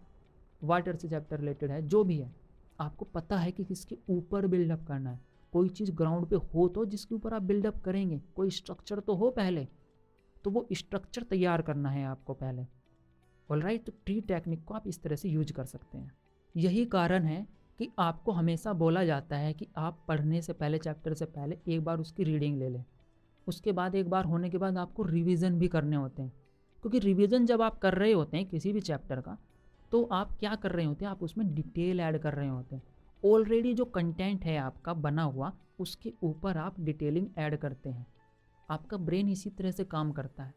वाटर से चैप्टर रिलेटेड है, जो भी है आपको पता है कि किसके ऊपर बिल्डअप करना है। कोई चीज़ ग्राउंड पे हो तो जिसके ऊपर आप बिल्डअप करेंगे, कोई स्ट्रक्चर तो हो पहले, तो वो स्ट्रक्चर तैयार करना है आपको पहले। ऑलराइट, तो ट्री टेक्निक को आप इस तरह से यूज कर सकते हैं। यही कारण है कि आपको हमेशा बोला जाता है कि आप पढ़ने से पहले, चैप्टर से पहले एक बार उसकी रीडिंग ले लें। उसके बाद एक बार होने के बाद आपको रिवीजन भी करने होते हैं, क्योंकि रिवीजन जब आप कर रहे होते हैं किसी भी चैप्टर का, तो आप क्या कर रहे होते हैं, आप उसमें डिटेल ऐड कर रहे होते हैं। ऑलरेडी जो कंटेंट है आपका बना हुआ, उसके ऊपर आप डिटेलिंग ऐड करते हैं। आपका ब्रेन इसी तरह से काम करता है,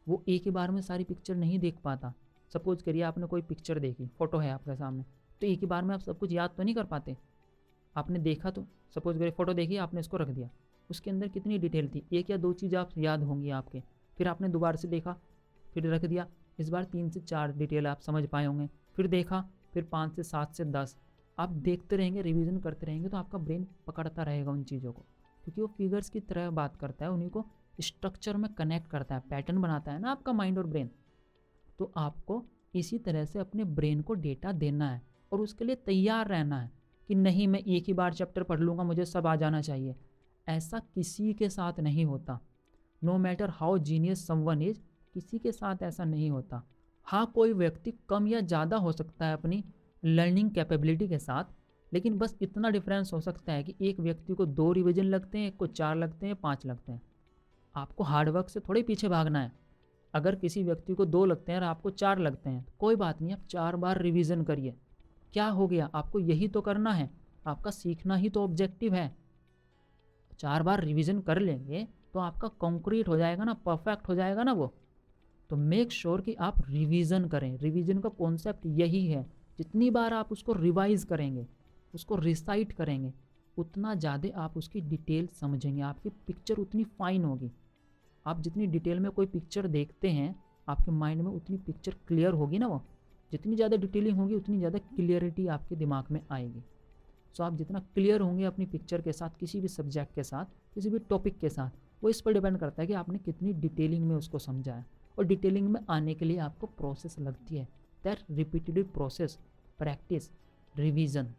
वो एक ही बार में सारी पिक्चर नहीं देख पाता। सपोज करिए आपने कोई पिक्चर देखी, फोटो है आपके सामने, तो एक ही बार में आप सब कुछ याद तो नहीं कर पाते। आपने देखा, तो सपोज करिए फ़ोटो देखी, आपने इसको रख दिया, उसके अंदर कितनी डिटेल थी, एक या दो चीज़ आप याद होंगी आपके। फिर आपने दोबारा से देखा, फिर रख दिया, इस बार 3 से 4 डिटेल आप समझ पाए होंगे। फिर देखा, फिर 5 से 7 से 10। आप देखते रहेंगे, रिवीजन करते रहेंगे, तो आपका ब्रेन पकड़ता रहेगा उन चीज़ों को, क्योंकि वो फिगर्स की तरह बात करता है, उन्हीं को स्ट्रक्चर में कनेक्ट करता है, पैटर्न बनाता है ना आपका माइंड और ब्रेन। तो आपको इसी तरह से अपने ब्रेन को डेटा देना है और उसके लिए तैयार रहना है कि नहीं मैं एक ही बार चैप्टर पढ़ लूँगा, मुझे सब आ जाना चाहिए। ऐसा किसी के साथ नहीं होता। No matter how genius someone is, किसी के साथ ऐसा नहीं होता। हाँ, कोई व्यक्ति कम या ज़्यादा हो सकता है अपनी लर्निंग कैपेबिलिटी के साथ, लेकिन बस इतना डिफरेंस हो सकता है कि एक व्यक्ति को 2 रिवीजन लगते हैं, एक को 4 लगते हैं, 5 लगते हैं। आपको हार्डवर्क से थोड़ी पीछे भागना है। अगर किसी व्यक्ति को 2 लगते हैं और आपको 4 लगते हैं, तो कोई बात नहीं, आप 4 बार रिवीजन करिए। क्या हो गया, आपको यही तो करना है, आपका सीखना ही तो ऑब्जेक्टिव है। 4 बार रिवीजन कर लेंगे तो आपका कॉन्क्रीट हो जाएगा ना, परफेक्ट हो जाएगा ना वो। तो मेक श्योर कि आप रिवीजन करें। रिवीजन का कॉन्सेप्ट यही है, जितनी बार आप उसको रिवाइज करेंगे, उसको रिसाइट करेंगे, उतना ज़्यादा आप उसकी डिटेल समझेंगे, आपकी पिक्चर उतनी फाइन होगी। आप जितनी डिटेल में कोई पिक्चर देखते हैं, आपके माइंड में उतनी पिक्चर क्लियर होगी ना। वो जितनी ज़्यादा डिटेलिंग होगी, उतनी ज़्यादा क्लियरिटी आपके दिमाग में आएगी। सो आप जितना क्लियर होंगे अपनी पिक्चर के साथ, किसी भी सब्जेक्ट के साथ, किसी भी टॉपिक के साथ, वो इस पर डिपेंड करता है कि आपने कितनी डिटेलिंग में उसको समझा है। और डिटेलिंग में आने के लिए आपको प्रोसेस लगती है, that repeated process, practice, revision.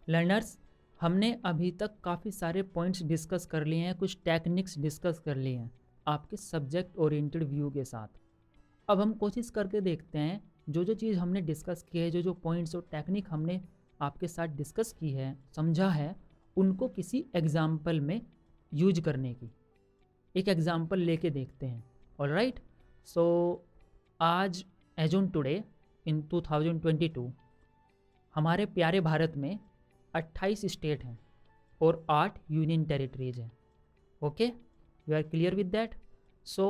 Learners, हमने अभी तक काफ़ी सारे पॉइंट्स डिस्कस कर लिए हैं, कुछ टेक्निक्स डिस्कस कर लिए हैं आपके सब्जेक्ट ओरिएंटेड व्यू के साथ। अब हम कोशिश करके देखते हैं, जो जो चीज़ हमने डिस्कस की है, जो जो पॉइंट्स और टेक्निक हमने आपके साथ डिस्कस की है, समझा है, उनको किसी एग्जाम्पल में यूज करने की एक एग्जाम्पल लेके देखते हैं। ऑलराइट, सो आज एज ऑन टुडे इन 2022 हमारे प्यारे भारत में 28 स्टेट हैं और 8 यूनियन टेरिटरीज हैं। Okay, you are clear with that. So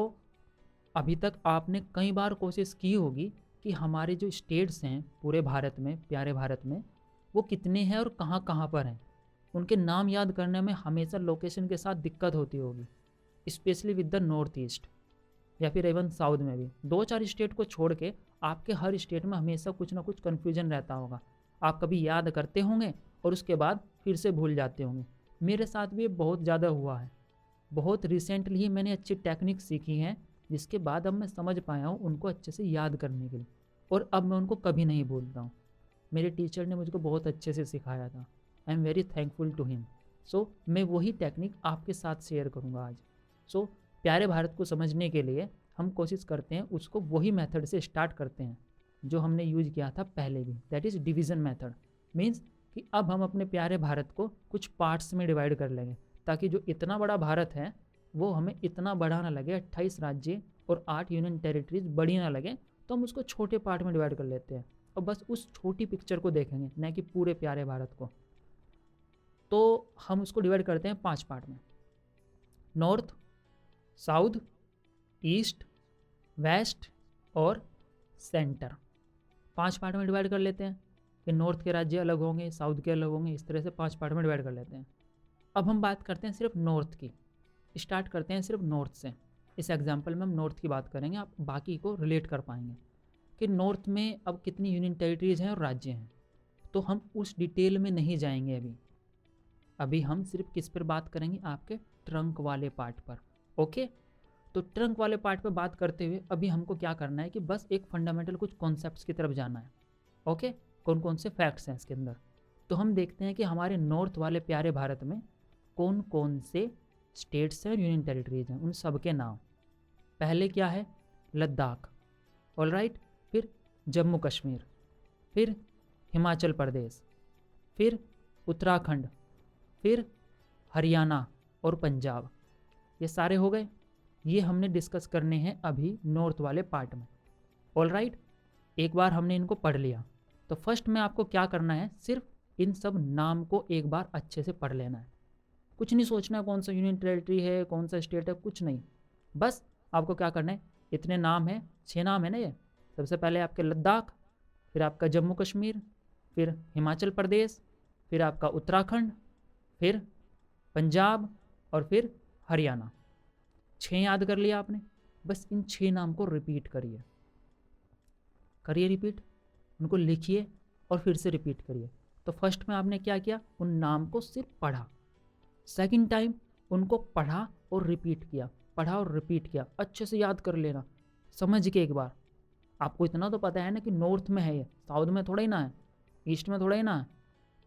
अभी तक आपने कई बार कोशिश की होगी कि हमारे जो स्टेट्स हैं पूरे भारत में, प्यारे भारत में, वो कितने हैं और कहाँ कहाँ पर हैं। उनके नाम याद करने में हमेशा लोकेशन के साथ दिक्कत होती होगी, specially with the north east या फिर इवन साउथ में भी। 2-4 स्टेट को छोड़ के आपके हर स्टेट में हमेशा कुछ ना कुछ कन्फ्यूजन रहता होगा। आप कभी याद करते होंगे और उसके बाद फिर से भूल जाते होंगे। मेरे साथ भी ये बहुत ज़्यादा हुआ है। बहुत रिसेंटली ही मैंने अच्छी टेक्निक सीखी हैं, जिसके बाद अब मैं समझ पाया हूँ उनको अच्छे से याद करने के लिए, और अब मैं उनको कभी नहीं भूलता हूँ। मेरे टीचर ने मुझको बहुत अच्छे से सिखाया था। I am very thankful to him. So मैं वही टेक्निक आपके साथ शेयर करूँगा आज। सो प्यारे भारत को समझने के लिए हम कोशिश करते हैं, उसको वही मेथड से स्टार्ट करते हैं जो हमने यूज किया था पहले भी, that is division method. Means कि अब हम अपने प्यारे भारत को कुछ पार्ट्स में डिवाइड कर लेंगे, ताकि जो इतना बड़ा भारत है वो हमें इतना बड़ा ना लगे, 28 राज्य और 8 यूनियन टेरिटरीज बड़ी ना लगे, तो हम उसको छोटे पार्ट में डिवाइड कर लेते हैं और बस उस छोटी पिक्चर को देखेंगे, न कि पूरे प्यारे भारत को। तो हम उसको डिवाइड करते हैं 5 पार्ट में, नॉर्थ, साउथ, ईस्ट, वेस्ट और सेंटर। 5 पार्ट में डिवाइड कर लेते हैं कि नॉर्थ के राज्य अलग होंगे, साउथ के अलग होंगे, इस तरह से 5 पार्ट में डिवाइड कर लेते हैं। अब हम बात करते हैं सिर्फ नॉर्थ की, स्टार्ट करते हैं सिर्फ नॉर्थ से। इस एग्जाम्पल में हम नॉर्थ की बात करेंगे, आप बाकी को रिलेट कर पाएंगे कि नॉर्थ में अब कितनी यूनियन टेरिटरीज हैं और राज्य हैं। तो हम उस डिटेल में नहीं जाएंगे अभी हम सिर्फ किस पर बात करेंगे, आपके ट्रंक वाले पार्ट पर। ओके, तो ट्रंक वाले पार्ट पर बात करते हुए अभी हमको क्या करना है कि बस एक फंडामेंटल कुछ कॉन्सेप्ट्स की तरफ जाना है। ओके, कौन कौन से फैक्ट्स हैं इसके अंदर। तो हम देखते हैं कि हमारे नॉर्थ वाले प्यारे भारत में कौन कौन से स्टेट्स हैं और यूनियन टेरिटरीज हैं, उन सब के नाम। पहले क्या है, लद्दाख, ऑलराइट, फिर जम्मू कश्मीर, फिर हिमाचल प्रदेश, फिर उत्तराखंड, फिर हरियाणा और पंजाब। ये सारे हो गए। ये हमने डिस्कस करने हैं अभी नॉर्थ वाले पार्ट में। ऑल राइट, एक बार हमने इनको पढ़ लिया तो फर्स्ट में आपको क्या करना है, सिर्फ इन सब नाम को एक बार अच्छे से पढ़ लेना है। कुछ नहीं सोचना है कौन सा यूनियन टेरिटरी है, कौन सा स्टेट है, कुछ नहीं। बस आपको क्या करना है, इतने नाम हैं, 6 नाम है ना ये। सबसे पहले आपके लद्दाख, फिर आपका जम्मू कश्मीर, फिर हिमाचल प्रदेश, फिर आपका उत्तराखंड, फिर पंजाब और फिर हरियाणा। 6 याद कर लिया आपने। बस इन 6 नाम को रिपीट करिए, रिपीट, उनको लिखिए और फिर से रिपीट करिए। तो फर्स्ट में आपने क्या किया, उन नाम को सिर्फ पढ़ा। सेकंड टाइम उनको पढ़ा और रिपीट किया, पढ़ा और रिपीट किया। अच्छे से याद कर लेना, समझ के एक बार। आपको इतना तो पता है ना कि नॉर्थ में है ये, साउथ में थोड़ा ही ना है, ईस्ट में थोड़ा ही ना है।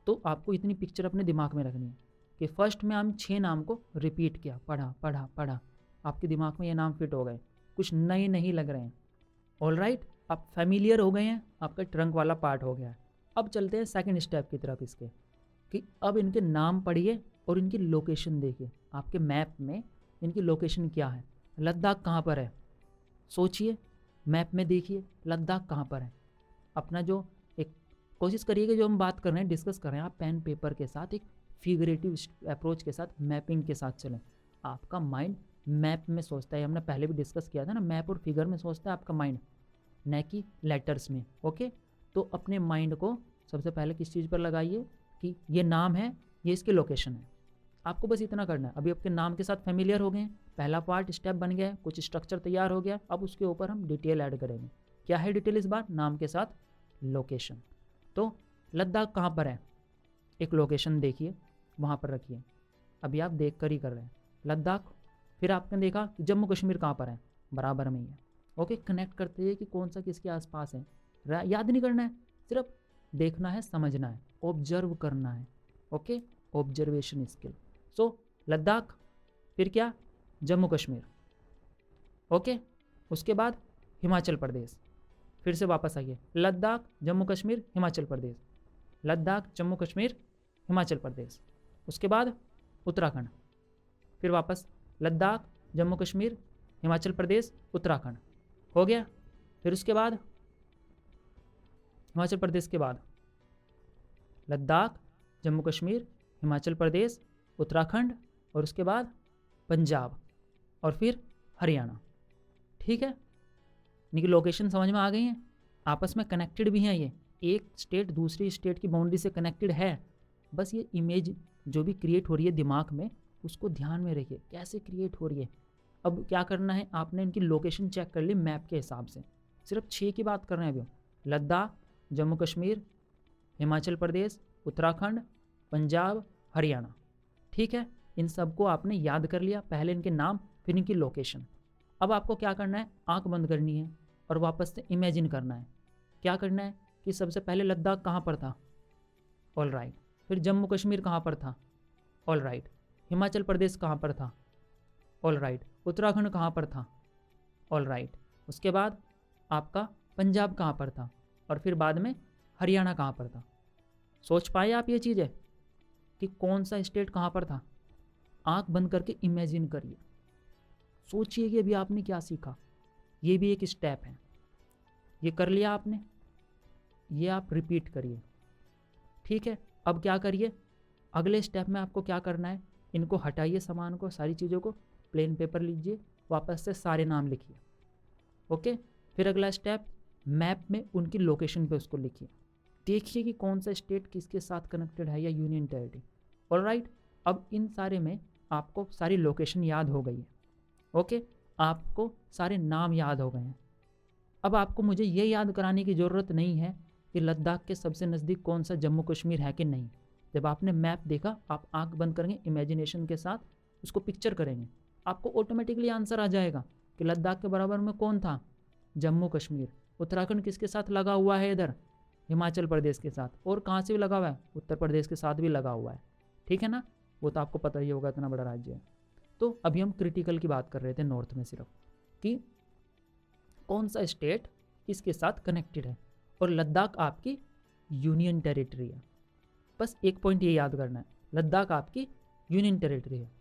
तो आपको इतनी पिक्चर अपने दिमाग में रखनी है कि फर्स्ट में हम 6 नाम को रिपीट किया, पढ़ा पढ़ा पढ़ा, आपके दिमाग में ये नाम फिट हो गए, कुछ नए नहीं लग रहे हैं। ऑल राइट, आप फैमिलियर हो गए हैं, आपका ट्रंक वाला पार्ट हो गया है। अब चलते हैं सेकंड स्टेप की तरफ इसके, कि अब इनके नाम पढ़िए और इनकी लोकेशन देखिए। आपके मैप में इनकी लोकेशन क्या है, लद्दाख कहाँ पर है, सोचिए, मैप में देखिए लद्दाख कहाँ पर है। अपना जो एक कोशिश करिए कि जो हम बात कर रहे हैं, डिस्कस कर रहे हैं, आप पेन पेपर के साथ एक फिगरेटिव अप्रोच के साथ, मैपिंग के साथ चलें। आपका माइंड मैप में सोचता है, हमने पहले भी डिस्कस किया था ना, मैप और फिगर में सोचता है आपका माइंड, न कि लेटर्स में। ओके, तो अपने माइंड को सबसे पहले किस चीज़ पर लगाइए कि ये नाम है, ये इसकी लोकेशन है। आपको बस इतना करना है। अभी आपके नाम के साथ फैमिलियर हो गए हैं, पहला पार्ट स्टेप बन गया है, कुछ स्ट्रक्चर तैयार हो गया। अब उसके ऊपर हम डिटेल ऐड करेंगे। क्या है डिटेल इस बार, नाम के साथ लोकेशन। तो लद्दाख कहाँ पर है, एक लोकेशन देखिए, वहाँ पर रखिए। अभी आप देख कर ही कर रहे हैं लद्दाख। फिर आपने देखा कि जम्मू कश्मीर कहाँ पर है, बराबर में ही है। ओके, कनेक्ट करते हैं कि कौन सा किसके आसपास है। याद नहीं करना है, सिर्फ देखना है, समझना है, ऑब्जर्व करना है। Okay, observation skill. So Ladakh, फिर क्या, जम्मू कश्मीर। ओके, उसके बाद हिमाचल प्रदेश। फिर से वापस आइए, लद्दाख जम्मू कश्मीर हिमाचल प्रदेश, लद्दाख जम्मू कश्मीर हिमाचल प्रदेश। उसके बाद उत्तराखंड, फिर वापस लद्दाख जम्मू कश्मीर हिमाचल प्रदेश उत्तराखंड, हो गया। फिर उसके बाद हिमाचल प्रदेश के बाद लद्दाख जम्मू कश्मीर हिमाचल प्रदेश उत्तराखंड, और उसके बाद पंजाब, और फिर हरियाणा। ठीक है, इनकी लोकेशन समझ में आ गई हैं, आपस में कनेक्टेड भी हैं। ये एक स्टेट दूसरी स्टेट की बाउंड्री से कनेक्टेड है। बस ये इमेज जो भी क्रिएट हो रही है दिमाग में, उसको ध्यान में रखिए कैसे क्रिएट हो रही है। अब क्या करना है, आपने इनकी लोकेशन चेक कर ली मैप के हिसाब से। सिर्फ 6 की बात कर रहे हैं अभी, लद्दाख जम्मू कश्मीर हिमाचल प्रदेश उत्तराखंड पंजाब हरियाणा। ठीक है, इन सबको आपने याद कर लिया, पहले इनके नाम फिर इनकी लोकेशन। अब आपको क्या करना है, आंख बंद करनी है और वापस से इमेजिन करना है। क्या करना है कि सबसे पहले लद्दाख कहाँ पर था, ऑल राइट। फिर जम्मू कश्मीर कहाँ पर था, ऑल राइट। हिमाचल प्रदेश कहाँ पर था, ऑल राइट। उत्तराखंड कहाँ पर था, ऑल राइट। उसके बाद आपका पंजाब कहाँ पर था, और फिर बाद में हरियाणा कहाँ पर था। सोच पाए आप ये चीज़ें कि कौन सा स्टेट कहाँ पर था। आंख बंद करके इमेजिन करिए, सोचिए कि अभी आपने क्या सीखा। ये भी एक स्टेप है, ये कर लिया आपने, ये आप रिपीट करिए। ठीक है, अब क्या करिए, अगले स्टेप में आपको क्या करना है, इनको हटाइए, सामान को, सारी चीज़ों को, प्लेन पेपर लीजिए, वापस से सारे नाम लिखिए। ओके, फिर अगला स्टेप, मैप में उनकी लोकेशन पे उसको लिखिए, देखिए कि कौन सा स्टेट किसके साथ कनेक्टेड है या यूनियन टेरिटरी। ऑल राइट, अब इन सारे में आपको सारी लोकेशन याद हो गई है। ओके, आपको सारे नाम याद हो गए हैं। अब आपको मुझे ये याद कराने की ज़रूरत नहीं है कि लद्दाख के सबसे नज़दीक कौन सा जम्मू कश्मीर है कि नहीं। जब आपने मैप देखा, आप आंख बंद करेंगे, इमेजिनेशन के साथ उसको पिक्चर करेंगे, आपको ऑटोमेटिकली आंसर आ जाएगा कि लद्दाख के बराबर में कौन था, जम्मू कश्मीर। उत्तराखंड किसके साथ लगा हुआ है, इधर हिमाचल प्रदेश के साथ, और कहाँ से भी लगा हुआ है, उत्तर प्रदेश के साथ भी लगा हुआ है। ठीक है ना, वो तो आपको पता ही होगा, इतना बड़ा राज्य है। तो अभी हम क्रिटिकल की बात कर रहे थे नॉर्थ में, सिर्फ कि कौन सा स्टेट किसके साथ कनेक्टेड है, और लद्दाख आपकी यूनियन टेरिटरी है। बस एक पॉइंट ये याद करना है, लद्दाख आपकी यूनियन टेरिटरी है।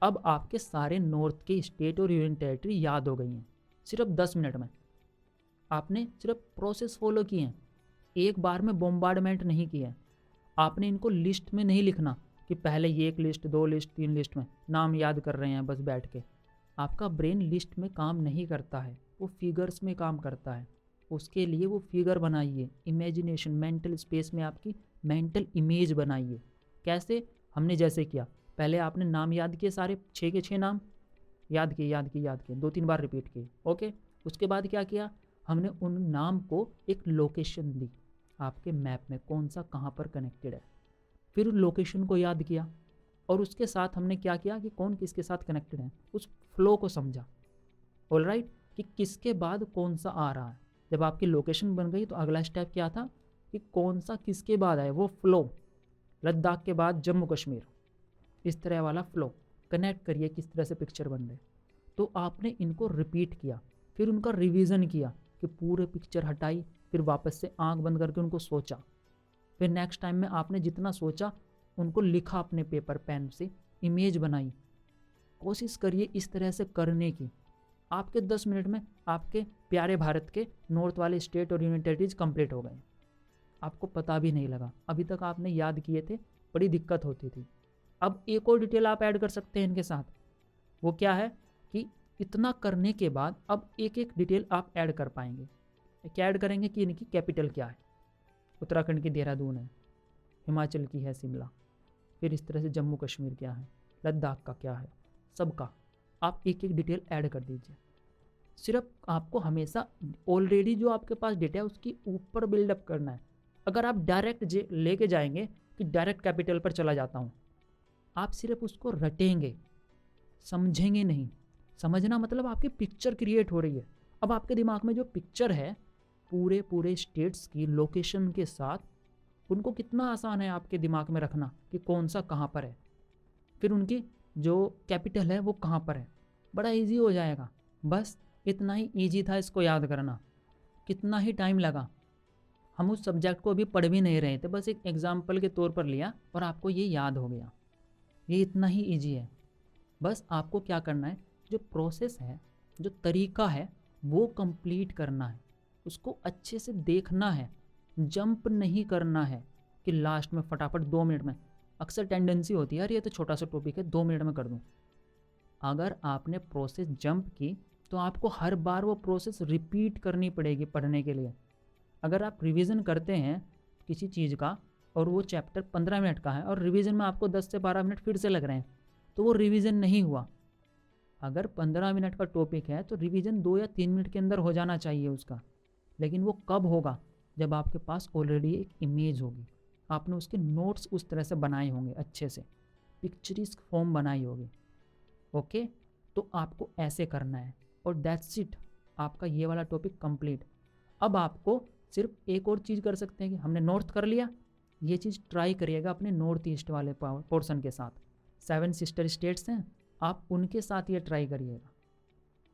अब आपके सारे नॉर्थ के स्टेट और यूनियन टेरिटरी याद हो गई हैं सिर्फ 10 मिनट में। आपने सिर्फ प्रोसेस फॉलो किए हैं, एक बार में बॉम्बार्डमेंट नहीं किया है। आपने इनको लिस्ट में नहीं लिखना कि पहले ये 1 लिस्ट 2 लिस्ट 3 लिस्ट में नाम याद कर रहे हैं बस बैठ के। आपका ब्रेन लिस्ट में काम नहीं करता है, वो फिगर्स में काम करता है। उसके लिए वो फिगर बनाइए, इमेजिनेशन, मेंटल स्पेस में आपकी मेंटल इमेज बनाइए। कैसे? हमने जैसे किया, पहले आपने नाम याद किए, सारे 6 के 6 नाम याद किए 2-3 बार रिपीट किए। ओके, उसके बाद क्या किया, हमने उन नाम को एक लोकेशन दी आपके मैप में, कौन सा कहाँ पर कनेक्टेड है। फिर लोकेशन को याद किया और उसके साथ हमने क्या किया कि कौन किसके साथ कनेक्टेड है, उस फ्लो को समझा। ऑलराइट, कि किसके बाद कौन सा आ रहा है। जब आपकी लोकेशन बन गई तो अगला स्टेप क्या था कि कौन सा किसके बाद आए, वो फ्लो। लद्दाख के बाद जम्मू कश्मीर, इस तरह वाला फ्लो कनेक्ट करिए किस तरह से पिक्चर बन रहे। तो आपने इनको रिपीट किया, फिर उनका रिवीजन किया कि पूरे पिक्चर हटाई, फिर वापस से आंख बंद करके उनको सोचा। फिर नेक्स्ट टाइम में आपने जितना सोचा उनको लिखा अपने पेपर पेन से, इमेज बनाई। कोशिश करिए इस तरह से करने की। आपके 10 मिनट में आपके प्यारे भारत के नॉर्थ वाले स्टेट और यूनियन टेरिटरीज कंप्लीट हो गए, आपको पता भी नहीं लगा। अभी तक आपने याद किए थे, बड़ी दिक्कत होती थी। अब एक और डिटेल आप ऐड कर सकते हैं इनके साथ, वो क्या है कि इतना करने के बाद अब एक एक डिटेल आप ऐड कर पाएंगे। क्या ऐड करेंगे कि इनकी कैपिटल क्या है। उत्तराखंड की देहरादून है, हिमाचल की है शिमला, फिर इस तरह से जम्मू कश्मीर क्या है, लद्दाख का क्या है, सबका आप एक एक डिटेल ऐड कर दीजिए। सिर्फ आपको हमेशा ऑलरेडी जो आपके पास डेटा है उसकी ऊपर बिल्डअप करना है। अगर आप डायरेक्ट लेके जाएंगे कि डायरेक्ट कैपिटल पर चला जाता हूँ, आप सिर्फ उसको रटेंगे, समझेंगे नहीं। समझना मतलब आपकी पिक्चर क्रिएट हो रही है। अब आपके दिमाग में जो पिक्चर है पूरे पूरे स्टेट्स की लोकेशन के साथ, उनको कितना आसान है आपके दिमाग में रखना कि कौन सा कहाँ पर है, फिर उनकी जो कैपिटल है वो कहाँ पर है। बड़ा इजी हो जाएगा। बस इतना ही इजी था इसको याद करना। कितना ही टाइम लगा, हम उस सब्जेक्ट को अभी पढ़ भी नहीं रहे थे, बस एक एग्जाम्पल के तौर पर लिया और आपको ये याद हो गया। ये इतना ही इजी है। बस आपको क्या करना है, जो प्रोसेस है, जो तरीका है, वो कंप्लीट करना है, उसको अच्छे से देखना है, जंप नहीं करना है कि लास्ट में फटाफट 2 मिनट में। अक्सर टेंडेंसी होती है यार ये तो छोटा सा टॉपिक है 2 मिनट में कर दूं। अगर आपने प्रोसेस जंप की तो आपको हर बार वो प्रोसेस रिपीट करनी पड़ेगी पढ़ने के लिए। अगर आप रिवीजन करते हैं किसी चीज़ का और वो चैप्टर 15 मिनट का है और रिवीजन में आपको 10 से 12 मिनट फिर से लग रहे हैं, तो वो रिवीजन नहीं हुआ। अगर 15 मिनट का टॉपिक है तो रिवीजन 2 या 3 मिनट के अंदर हो जाना चाहिए उसका। लेकिन वो कब होगा, जब आपके पास ऑलरेडी एक इमेज होगी, आपने उसके नोट्स उस तरह से बनाए होंगे, अच्छे से पिक्चरिस फॉर्म बनाई होगी। ओके, तो आपको ऐसे करना है और दैट्स इट, आपका ये वाला टॉपिक कंप्लीट। अब आपको सिर्फ एक और चीज़ कर सकते हैं कि हमने नॉर्थ कर लिया, ये चीज़ ट्राई करिएगा अपने नॉर्थ ईस्ट वाले पोर्शन के साथ। 7 सिस्टर स्टेट्स हैं, आप उनके साथ ये ट्राई करिएगा।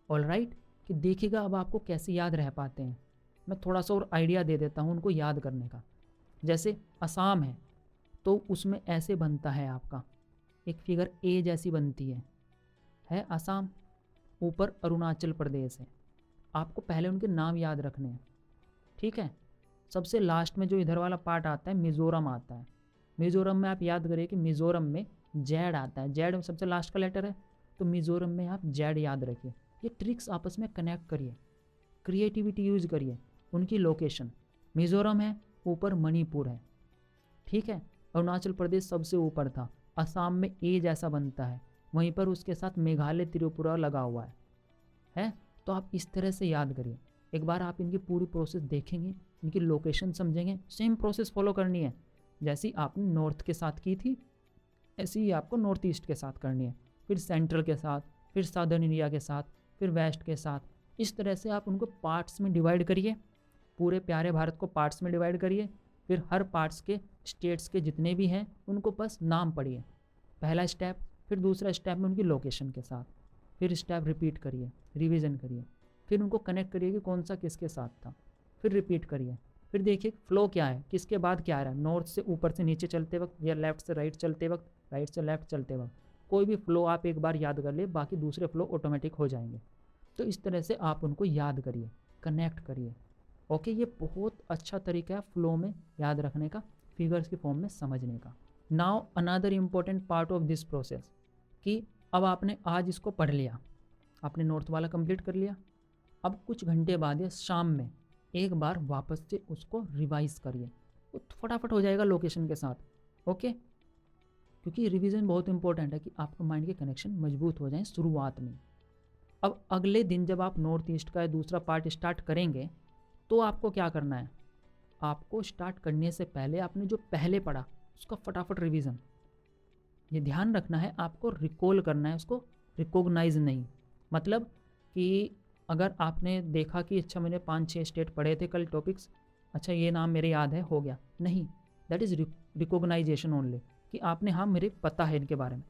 ऑलराइट, कि देखिएगा अब आपको कैसे याद रह पाते हैं। मैं थोड़ा सा और आइडिया दे देता हूँ उनको याद करने का। जैसे असम है तो उसमें ऐसे बनता है आपका एक फिगर ए जैसी बनती है असम, ऊपर अरुणाचल प्रदेश है। आपको पहले उनके नाम याद रखने हैं, ठीक है। सबसे लास्ट में जो इधर वाला पार्ट आता है मिज़ोरम आता है। मिज़ोरम में आप याद करिए कि मिज़ोरम में जेड आता है, जेड सबसे लास्ट का लेटर है, तो मिज़ोरम में आप जेड याद रखिए। ये ट्रिक्स आपस में कनेक्ट करिए, क्रिएटिविटी यूज़ करिए। उनकी लोकेशन मिज़ोरम है, ऊपर मणिपुर है, ठीक है। अरुणाचल प्रदेश सबसे ऊपर था, असम में ए जैसा बनता है, वहीं पर उसके साथ मेघालय त्रिपुरा लगा हुआ है। तो आप इस तरह से याद करिए। एक बार आप इनकी पूरी प्रोसेस देखेंगे, इनकी लोकेशन समझेंगे, सेम प्रोसेस फॉलो करनी है जैसी आपने नॉर्थ के साथ की थी, ऐसी ही आपको नॉर्थ ईस्ट के साथ करनी है, फिर सेंट्रल के साथ, फिर साउदर्न इंडिया के साथ, फिर वेस्ट के साथ। इस तरह से आप उनको पार्ट्स में डिवाइड करिए, पूरे प्यारे भारत को पार्ट्स में डिवाइड करिए। फिर हर पार्ट्स के स्टेट्स के जितने भी हैं उनको बस नाम पढ़िए, पहला स्टेप। फिर दूसरा स्टेप में उनकी लोकेशन के साथ, फिर स्टेप रिपीट करिए, रिवीजन करिए, फिर उनको कनेक्ट करिए कि कौन सा किसके साथ था, फिर रिपीट करिए, फिर देखिए फ्लो क्या है, किसके बाद क्या आ रहा है, नॉर्थ से ऊपर से नीचे चलते वक्त या लेफ्ट से राइट चलते वक्त, राइट से लेफ्ट चलते वक्त। कोई भी फ्लो आप एक बार याद कर ले, बाकी दूसरे फ्लो ऑटोमेटिक हो जाएंगे। तो इस तरह से आप उनको याद करिए, कनेक्ट करिए। ओके, ये बहुत अच्छा तरीका है फ्लो में याद रखने का, फिगर्स के फॉर्म में समझने का। Now another important part of this process, कि अब आपने आज इसको पढ़ लिया, आपने नोट्स वाला कंप्लीट कर लिया। अब कुछ घंटे बाद या शाम में एक बार वापस से उसको रिवाइज करिए, वो फटाफट हो जाएगा लोकेशन के साथ। ओके, क्योंकि रिवीजन बहुत इंपॉर्टेंट है कि आपका माइंड के कनेक्शन मजबूत हो जाएं शुरुआत में। अब अगले दिन जब आप नॉर्थ ईस्ट का दूसरा पार्ट स्टार्ट करेंगे तो आपको क्या करना है, आपको स्टार्ट करने से पहले आपने जो पहले पढ़ा उसका फटाफट रिवीजन। ये ध्यान रखना है, आपको रिकॉल करना है उसको, रिकॉग्नाइज नहीं। मतलब कि अगर आपने देखा कि अच्छा मैंने 5-6 स्टेट पढ़े थे कल टॉपिक्स, अच्छा ये नाम मेरे याद है, हो गया, नहीं। दैट इज़ रिकॉग्नाइजेशन ओनली, कि आपने हाँ मेरे पता है इनके बारे में।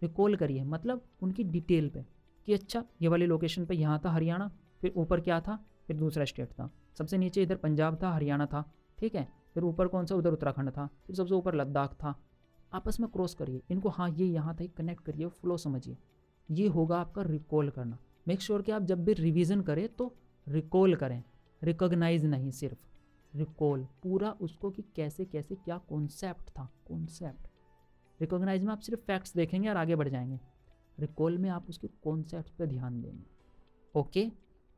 रिकॉल करिए मतलब उनकी डिटेल पे, कि अच्छा ये वाली लोकेशन पे यहाँ था हरियाणा, फिर ऊपर क्या था, फिर दूसरा स्टेट था, सबसे नीचे इधर पंजाब था, हरियाणा था, ठीक है, फिर ऊपर कौन सा, उधर उत्तराखंड था, फिर सबसे ऊपर लद्दाख था। आपस में क्रॉस करिए इनको, हाँ ये यहाँ था, कनेक्ट करिए, फ्लो समझिए। ये होगा आपका रिकॉल करना। मेक श्योर कि आप जब भी रिवीजन करें तो रिकॉल करें, रिकॉग्नाइज नहीं, सिर्फ रिकॉल पूरा उसको, कि कैसे कैसे क्या कॉन्सेप्ट था, कॉन्सेप्ट। रिकॉग्नाइज में आप सिर्फ फैक्ट्स देखेंगे और आगे बढ़ जाएंगे, रिकॉल में आप उसके कॉन्सेप्ट पे ध्यान देंगे। ओके,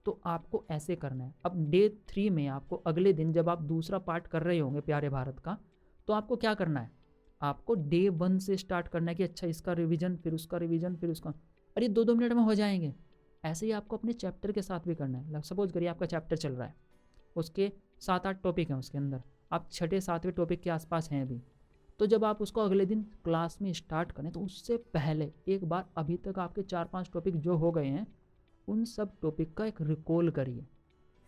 तो आपको ऐसे करना है। अब डे 3 में आपको अगले दिन जब आप दूसरा पार्ट कर रहे होंगे प्यारे भारत का, तो आपको क्या करना है, आपको डे 1 से स्टार्ट करना है कि अच्छा इसका रिवीजन, फिर उसका रिवीजन, फिर उसका, अरे 2-2 मिनट में हो जाएंगे। ऐसे ही आपको अपने चैप्टर के साथ भी करना है। सपोज करिए आपका चैप्टर चल रहा है, उसके 7-8 टॉपिक हैं उसके अंदर, आप 6ठे-7वें टॉपिक के आसपास हैं अभी, तो जब आप उसको अगले दिन क्लास में स्टार्ट करें तो उससे पहले एक बार अभी तक आपके 4-5 टॉपिक जो हो गए हैं उन सब टॉपिक का एक रिकॉल करिए,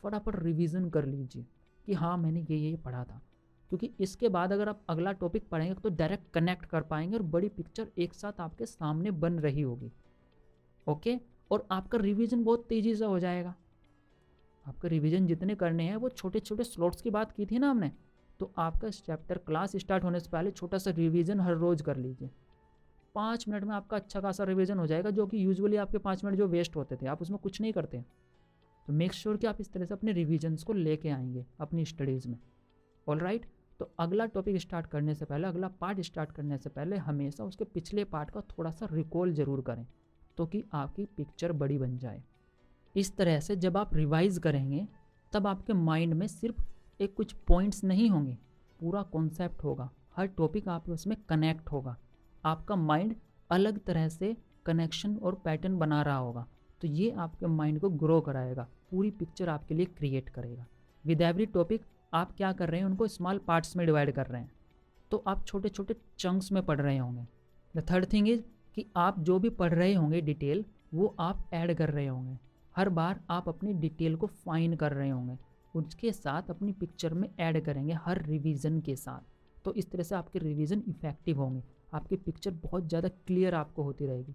फटाफट रिवीजन कर लीजिए कि हाँ मैंने ये पढ़ा था। क्योंकि इसके बाद अगर आप अगला टॉपिक पढ़ेंगे तो डायरेक्ट कनेक्ट कर पाएंगे और बड़ी पिक्चर एक साथ आपके सामने बन रही होगी। ओके, और आपका रिवीजन बहुत तेज़ी से हो जाएगा। आपका रिवीजन जितने करने हैं, वो छोटे छोटे स्लॉट्स की बात की थी ना हमने, तो आपका चैप्टर क्लास स्टार्ट होने से पहले छोटा सा रिवीजन हर रोज़ कर लीजिए। 5 मिनट में आपका अच्छा खासा रिवीजन हो जाएगा, जो कि यूजुअली आपके 5 मिनट जो वेस्ट होते थे आप उसमें कुछ नहीं करते। तो मेक श्योर कि आप इस तरह से अपने रिविजन्स को लेके आएंगे अपनी स्टडीज़ में। ऑल राइट, तो अगला टॉपिक स्टार्ट करने से पहले, अगला पार्ट स्टार्ट करने से पहले हमेशा उसके पिछले पार्ट का थोड़ा सा रिकॉल ज़रूर करें, तो कि आपकी पिक्चर बड़ी बन जाए। इस तरह से जब आप रिवाइज़ करेंगे तब आपके माइंड में सिर्फ एक कुछ पॉइंट्स नहीं होंगे, पूरा कॉन्सेप्ट होगा, हर टॉपिक आपके उसमें कनेक्ट होगा। आपका माइंड अलग तरह से कनेक्शन और पैटर्न बना रहा होगा, तो ये आपके माइंड को ग्रो कराएगा, पूरी पिक्चर आपके लिए क्रिएट करेगा। विद एवरी टॉपिक आप क्या कर रहे हैं, उनको स्मॉल पार्ट्स में डिवाइड कर रहे हैं, तो आप छोटे छोटे चंक्स में पढ़ रहे होंगे। द थर्ड थिंग इज़ कि आप जो भी पढ़ रहे होंगे डिटेल, वो आप ऐड कर रहे होंगे, हर बार आप अपनी डिटेल को फाइन कर रहे होंगे, उसके साथ अपनी पिक्चर में ऐड करेंगे हर रिवीजन के साथ। तो इस तरह से आपके रिवीजन इफ़ेक्टिव होंगे, आपकी पिक्चर बहुत ज़्यादा क्लियर आपको होती रहेगी,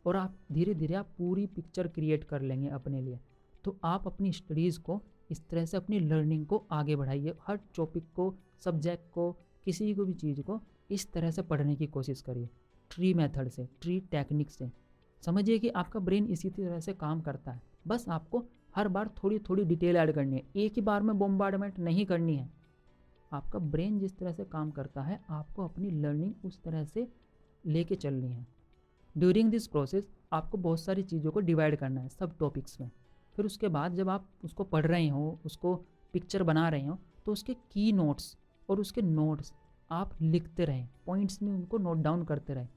और आप धीरे धीरे आप पूरी पिक्चर क्रिएट कर लेंगे अपने लिए। तो आप अपनी स्टडीज़ को इस तरह से, अपनी लर्निंग को आगे बढ़ाइए, हर टॉपिक को, सब्जेक्ट को, किसी को भी चीज़ को इस तरह से पढ़ने की कोशिश करिए, ट्री मेथड से, ट्री टेक्निक से। समझिए कि आपका ब्रेन इसी तरह से काम करता है, बस आपको हर बार थोड़ी थोड़ी डिटेल ऐड करनी है, एक ही बार में बॉम्बार्डमेंट नहीं करनी है। आपका ब्रेन जिस तरह से काम करता है, आपको अपनी लर्निंग उस तरह से लेके चलनी है। ड्यूरिंग दिस प्रोसेस आपको बहुत सारी चीज़ों को डिवाइड करना है सब टॉपिक्स में। फिर उसके बाद जब आप उसको पढ़ रहे हो, उसको पिक्चर बना रहे हो, तो उसके की नोट्स और उसके नोट्स आप लिखते रहें, पॉइंट्स में उनको नोट डाउन करते रहें।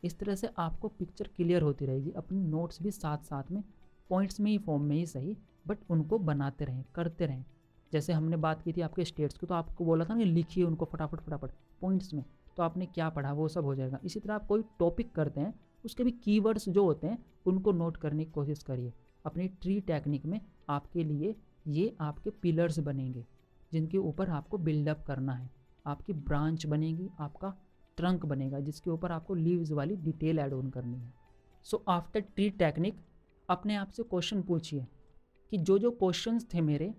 इस तरह से आपको पिक्चर क्लियर होती रहेगी। अपनी नोट्स भी साथ साथ में, पॉइंट्स में ही, फॉर्म में ही सही, बट उनको बनाते रहें, करते रहें। जैसे हमने बात की थी आपके स्टेट्स की, तो आपको बोला था ना लिखिए उनको फटाफट फटाफट पॉइंट्स में, तो आपने क्या पढ़ा वो सब हो जाएगा। इसी तरह आप कोई टॉपिक करते हैं, उसके भी कीवर्ड्स जो होते हैं उनको नोट करने की कोशिश करिए। अपनी ट्री टेक्निक में आपके लिए ये आपके पिलर्स बनेंगे, जिनके ऊपर आपको बिल्डअप करना है। आपकी ब्रांच बनेगी, आपका ट्रंक बनेगा, जिसके ऊपर आपको लीव्स वाली डिटेल ऐड ऑन करनी है। सो आफ्टर ट्री टेक्निक अपने आप से क्वेश्चन पूछिए कि जो जो क्वेश्चंस थे मेरे,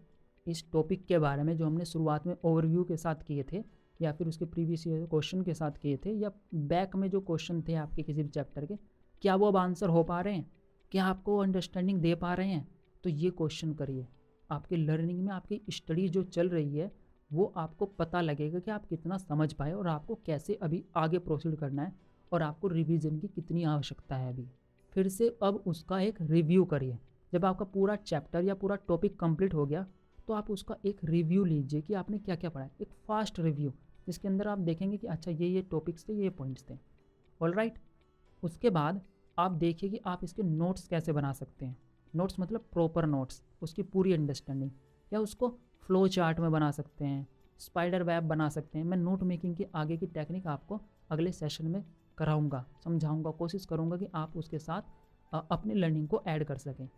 इस टॉपिक के बारे में जो हमने शुरुआत में ओवरव्यू के साथ किए थे, या फिर उसके प्रीवियस क्वेश्चन के साथ किए थे, या बैक में जो क्वेश्चन थे आपके किसी भी चैप्टर के, क्या वो अब आंसर हो पा रहे हैं, क्या आपको अंडरस्टैंडिंग दे पा रहे हैं, तो ये क्वेश्चन करिए। आपके लर्निंग में आपकी स्टडी जो चल रही है वो आपको पता लगेगा कि आप कितना समझ पाए और आपको कैसे अभी आगे प्रोसीड करना है और आपको रिवीजन की कितनी आवश्यकता है अभी। फिर से अब उसका एक रिव्यू करिए। जब आपका पूरा चैप्टर या पूरा टॉपिक कंप्लीट हो गया तो आप उसका एक रिव्यू लीजिए कि आपने क्या क्या पढ़ा है, एक फास्ट रिव्यू जिसके अंदर आप देखेंगे कि अच्छा ये टॉपिक्स थे, ये पॉइंट्स थे। ऑलराइट, उसके बाद आप देखिए कि आप इसके नोट्स कैसे बना सकते हैं। नोट्स मतलब प्रॉपर नोट्स, उसकी पूरी अंडरस्टैंडिंग, या उसको फ्लो चार्ट में बना सकते हैं, स्पाइडर वेब बना सकते हैं। मैं नोट मेकिंग की आगे की टेक्निक आपको अगले सेशन में कराऊंगा, समझाऊंगा, कोशिश करूंगा कि आप उसके साथ अपनी लर्निंग को ऐड कर सकें।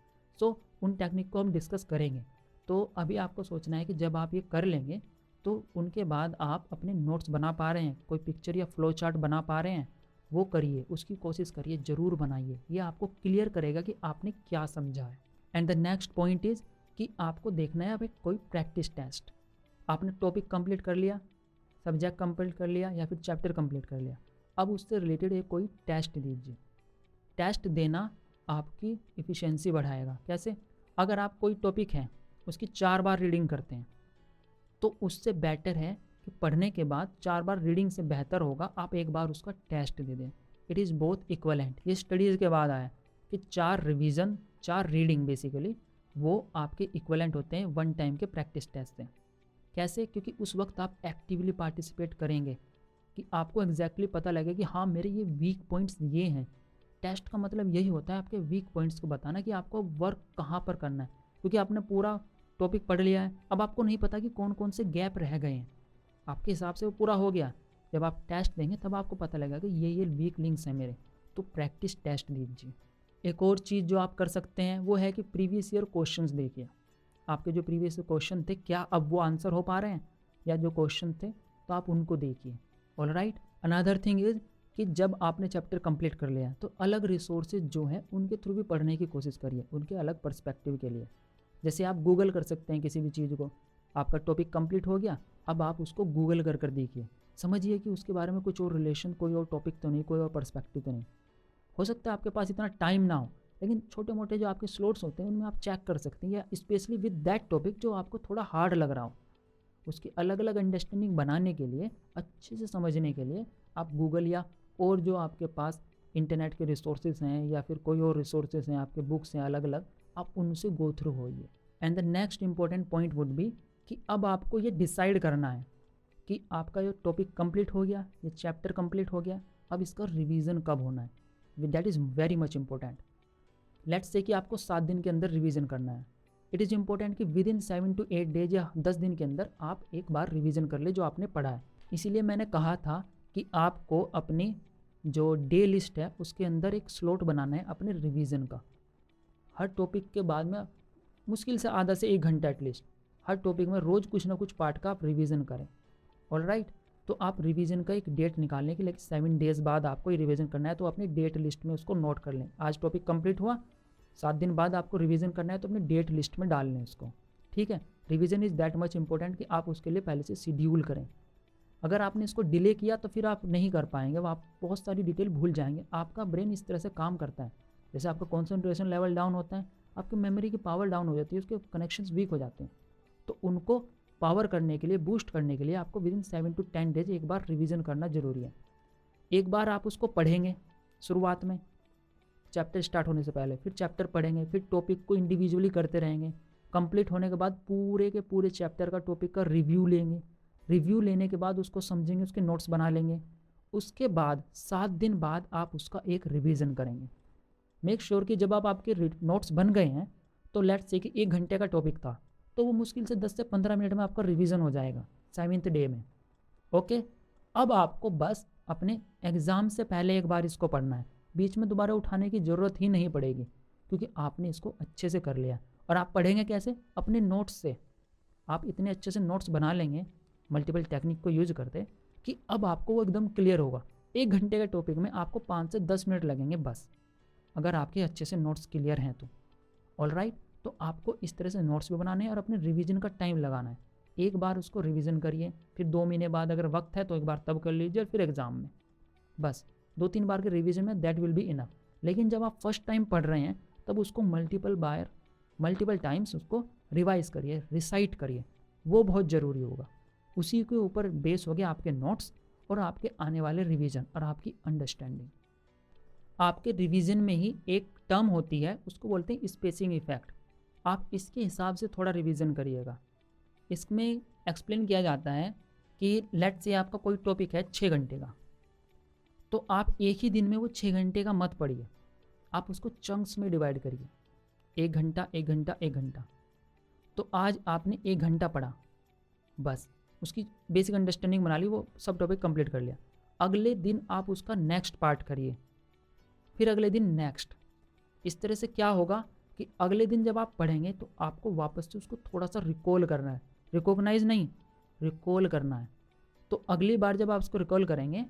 सो उन टेक्निक को हम डिस्कस करेंगे। तो अभी आपको सोचना है कि जब आप ये कर लेंगे तो उनके बाद आप अपने नोट्स बना पा रहे हैं, कोई पिक्चर या फ्लो चार्ट बना पा रहे हैं, वो करिए, उसकी कोशिश करिए, ज़रूर बनाइए। ये आपको क्लियर करेगा कि आपने क्या समझा है। And the next point is कि आपको देखना है अब कोई प्रैक्टिस टेस्ट। आपने टॉपिक कंप्लीट कर लिया, सब्जेक्ट कंप्लीट कर लिया या फिर चैप्टर कंप्लीट कर लिया, अब उससे रिलेटेड एक कोई टेस्ट दीजिए। टेस्ट देना आपकी इफ़िशेंसी बढ़ाएगा। कैसे? अगर आप कोई टॉपिक है उसकी 4 बार रीडिंग करते हैं तो उससे बेटर है कि पढ़ने के बाद 4 बार रीडिंग से बेहतर होगा आप एक बार उसका टेस्ट दे दें। It is both equivalent. ये स्टडीज़ के बाद आया कि 4 रिवीजन 4 रीडिंग बेसिकली वो आपके इक्वलेंट होते हैं 1 टाइम के प्रैक्टिस टेस्ट से। कैसे? क्योंकि उस वक्त आप एक्टिवली पार्टिसिपेट करेंगे कि आपको एग्जैक्टली पता लगे कि हाँ मेरे ये वीक पॉइंट्स ये हैं। टेस्ट का मतलब यही होता है आपके वीक पॉइंट्स को बताना कि आपको वर्क कहाँ पर करना है, क्योंकि आपने पूरा टॉपिक पढ़ लिया है, अब आपको नहीं पता कि कौन कौन से गैप रह गए हैं। आपके हिसाब से वो पूरा हो गया। जब आप टेस्ट देंगे तब आपको पता लगेगा कि ये वीक लिंक्स हैं मेरे, तो प्रैक्टिस टेस्ट दीजिए। एक और चीज़ जो आप कर सकते हैं वो है कि प्रीवियस ईयर क्वेश्चंस देखिए। आपके जो प्रीवियस क्वेश्चन थे क्या अब वो आंसर हो पा रहे हैं, या जो क्वेश्चन थे तो आप उनको देखिए। ऑलराइट, अनदर थिंग इज़ कि जब आपने चैप्टर कंप्लीट कर लिया तो अलग रिसोर्सेज जो हैं उनके थ्रू भी पढ़ने की कोशिश करिए, उनके अलग पर्सपेक्टिव के लिए। जैसे आप गूगल कर सकते हैं किसी भी चीज़ को। आपका टॉपिक कंप्लीट हो गया, अब आप उसको गूगल कर देखिए, समझिए कि उसके बारे में कुछ और रिलेशन, कोई और टॉपिक तो नहीं, कोई और पर्सपेक्टिव तो नहीं। हो सकता है आपके पास इतना टाइम ना हो, लेकिन छोटे मोटे जो आपके स्लॉट्स होते हैं उनमें आप चेक कर सकते हैं, या स्पेशली विद दैट टॉपिक जो आपको थोड़ा हार्ड लग रहा हो, उसकी अलग अलग अंडरस्टैंडिंग बनाने के लिए, अच्छे से समझने के लिए आप गूगल या और जो आपके पास इंटरनेट के रिसोर्सेज हैं या फिर कोई और रिसोर्सेज हैं, आपके बुक्स हैं अलग अलग, आप उनसे गो थ्रू होइए। And the next important point would be कि अब आपको ये डिसाइड करना है कि आपका जो टॉपिक कंप्लीट हो गया, ये चैप्टर कंप्लीट हो गया, अब इसका रिवीजन कब होना है। That is very much important. Let's say कि आपको 7 दिन के अंदर रिवीजन करना है। इट इज़ इंपॉर्टेंट कि विद इन 7 to 8 डेज या 10 दिन के अंदर आप एक बार रिवीजन कर ले जो आपने पढ़ा है। इसीलिए मैंने कहा था कि आपको अपनी जो डे लिस्ट है उसके अंदर एक स्लॉट बनाना है अपने रिवीजन का। हर टॉपिक के बाद में मुश्किल से आधा से 1 घंटा एटलीस्ट हर टॉपिक में रोज़ कुछ ना कुछ पार्ट का आप रिवीजन करें। ऑलराइट, तो आप रिवीजन का एक डेट निकालने के लिए 7 डेज़ बाद आपको ये रिवीजन करना है, तो अपनी डेट लिस्ट में उसको नोट कर लें। आज टॉपिक कंप्लीट हुआ, 7 दिन बाद आपको रिवीजन करना है, तो अपनी डेट लिस्ट में डाल लें उसको। ठीक है, revision is that much important कि आप उसके लिए पहले से शेड्यूल करें। अगर आपने इसको डिले किया तो फिर आप नहीं कर पाएंगे, वो आप बहुत सारी डिटेल भूल जाएंगे। आपका ब्रेन इस तरह से काम करता है, जैसे आपका कॉन्सेंट्रेशन लेवल डाउन होता है, आपकी मेमोरी की पावर डाउन हो जाती है, उसके कनेक्शंस वीक हो जाते हैं। तो उनको पावर करने के लिए, बूस्ट करने के लिए आपको विद इन 7 to 10 डेज एक बार रिवीजन करना ज़रूरी है। एक बार आप उसको पढ़ेंगे शुरुआत में, चैप्टर स्टार्ट होने से पहले, फिर चैप्टर पढ़ेंगे, फिर टॉपिक को इंडिविजुअली करते रहेंगे। कंप्लीट होने के बाद पूरे के पूरे चैप्टर का, टॉपिक का रिव्यू लेंगे। रिव्यू लेने के बाद उसको समझेंगे, उसके नोट्स बना लेंगे। उसके बाद 7 दिन बाद आप उसका एक रिवीजन करेंगे। मेक श्योर कि जब आप आपके नोट्स बन गए हैं तो लेट्स से कि 1 घंटे का टॉपिक था, तो वो मुश्किल से 10 से 15 मिनट में आपका रिवीजन हो जाएगा 7th डे में। ओके, अब आपको बस अपने एग्ज़ाम से पहले एक बार इसको पढ़ना है, बीच में दोबारा उठाने की ज़रूरत ही नहीं पड़ेगी, क्योंकि आपने इसको अच्छे से कर लिया। और आप पढ़ेंगे कैसे? अपने नोट्स से। आप इतने अच्छे से नोट्स बना लेंगे मल्टीपल टेक्निक को यूज करते कि अब आपको वो एकदम क्लियर होगा। 1 घंटे के टॉपिक में आपको 5 से 10 मिनट लगेंगे बस, अगर आपके अच्छे से नोट्स क्लियर हैं तो। ऑलराइट, तो आपको इस तरह से नोट्स भी बनाने हैं और अपने रिवीजन का टाइम लगाना है। एक बार उसको रिवीजन करिए, फिर 2 महीने बाद अगर वक्त है तो एक बार तब कर लीजिए, फिर एग्ज़ाम में। बस 2-3 बार के रिवीजन में दैट विल बी इनफ। लेकिन जब आप फर्स्ट टाइम पढ़ रहे हैं तब उसको मल्टीपल टाइम्स उसको रिवाइज करिए, रिसाइट करिए, वो बहुत ज़रूरी होगा। उसी के ऊपर बेस हो गया आपके नोट्स और आपके आने वाले रिवीजन और आपकी अंडरस्टैंडिंग। आपके रिवीजन में ही एक टर्म होती है, उसको बोलते हैं स्पेसिंग इफेक्ट। आप इसके हिसाब से थोड़ा रिवीजन करिएगा। इसमें एक्सप्लेन किया जाता है कि लेट से आपका कोई टॉपिक है 6 घंटे का, तो आप एक ही दिन में वो 6 घंटे का मत पढ़िए, आप उसको चंक्स में डिवाइड करिए, 1 घंटा 1 घंटा 1 घंटा। तो आज आपने 1 घंटा पढ़ा, बस उसकी बेसिक अंडरस्टैंडिंग बना ली, वो सब टॉपिक कंप्लीट कर लिया। अगले दिन आप उसका नेक्स्ट पार्ट करिए, फिर अगले दिन नेक्स्ट। इस तरह से क्या होगा कि अगले दिन जब आप पढ़ेंगे तो आपको वापस से उसको थोड़ा सा रिकॉल करना है, रिकॉग्नाइज नहीं, रिकॉल करना है। तो अगली बार जब आप उसको रिकॉल करेंगे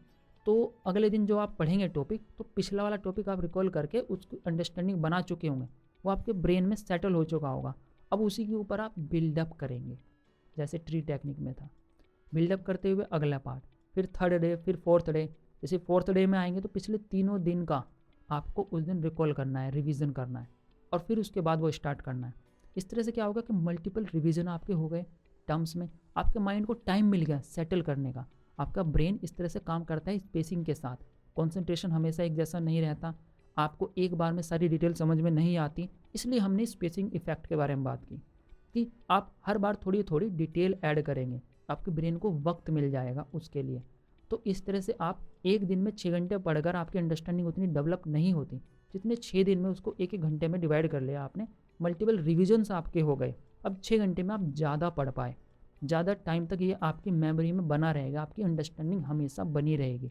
तो अगले दिन जो आप पढ़ेंगे टॉपिक, तो पिछला वाला टॉपिक आप रिकॉल करके उसकी अंडरस्टैंडिंग बना चुके होंगे, वो आपके ब्रेन में सेटल हो चुका होगा। अब उसी के ऊपर आप बिल्डअप करेंगे, जैसे ट्री टेक्निक में था, बिल्डअप करते हुए अगला पार्ट, फिर थर्ड डे, फिर फोर्थ डे। जैसे फोर्थ डे में आएंगे तो पिछले 3 दिन का आपको उस दिन रिकॉल करना है, रिवीजन करना है, और फिर उसके बाद वो स्टार्ट करना है। इस तरह से क्या होगा कि मल्टीपल रिवीजन आपके हो गए टर्म्स में, आपके माइंड को टाइम मिल गया सेटल करने का। आपका ब्रेन इस तरह से काम करता है स्पेसिंग के साथ, कंसंट्रेशन हमेशा एक जैसा नहीं रहता, आपको एक बार में सारी डिटेल समझ में नहीं आती। इसलिए हमने स्पेसिंग इफेक्ट के बारे में बात की कि आप हर बार थोड़ी थोड़ी डिटेल ऐड करेंगे, आपके ब्रेन को वक्त मिल जाएगा उसके लिए। तो इस तरह से आप एक दिन में 6 घंटे पढ़कर आपकी अंडरस्टैंडिंग उतनी डेवलप नहीं होती जितने 6 दिन में उसको एक घंटे में डिवाइड कर लिया आपने, मल्टीपल रिविजन्स आपके हो गए। अब 6 घंटे में आप ज़्यादा पढ़ पाए, ज़्यादा टाइम तक ये आपकी मेमोरी में बना रहेगा, आपकी अंडरस्टैंडिंग हमेशा बनी रहेगी।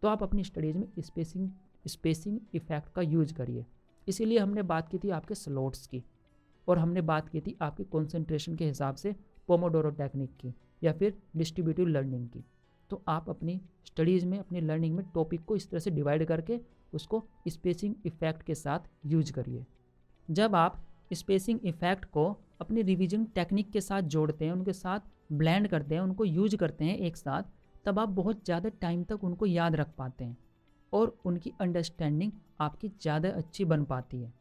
तो आप अपनी स्टडीज़ में स्पेसिंग इफेक्ट का यूज करिए। इसीलिए हमने बात की थी आपके स्लॉट्स की, और हमने बात की थी आपके कंसंट्रेशन के हिसाब से पोमोडोरो टेक्निक की या फिर डिस्ट्रीब्यूटिव लर्निंग की। तो आप अपनी स्टडीज़ में, अपनी लर्निंग में टॉपिक को इस तरह से डिवाइड करके उसको स्पेसिंग इफेक्ट के साथ यूज करिए। जब आप स्पेसिंग इफेक्ट को अपनी रिवीजन टेक्निक के साथ जोड़ते हैं, उनके साथ ब्लेंड करते हैं, उनको यूज करते हैं एक साथ, तब आप बहुत ज़्यादा टाइम तक उनको याद रख पाते हैं और उनकी अंडरस्टैंडिंग आपकी ज़्यादा अच्छी बन पाती है।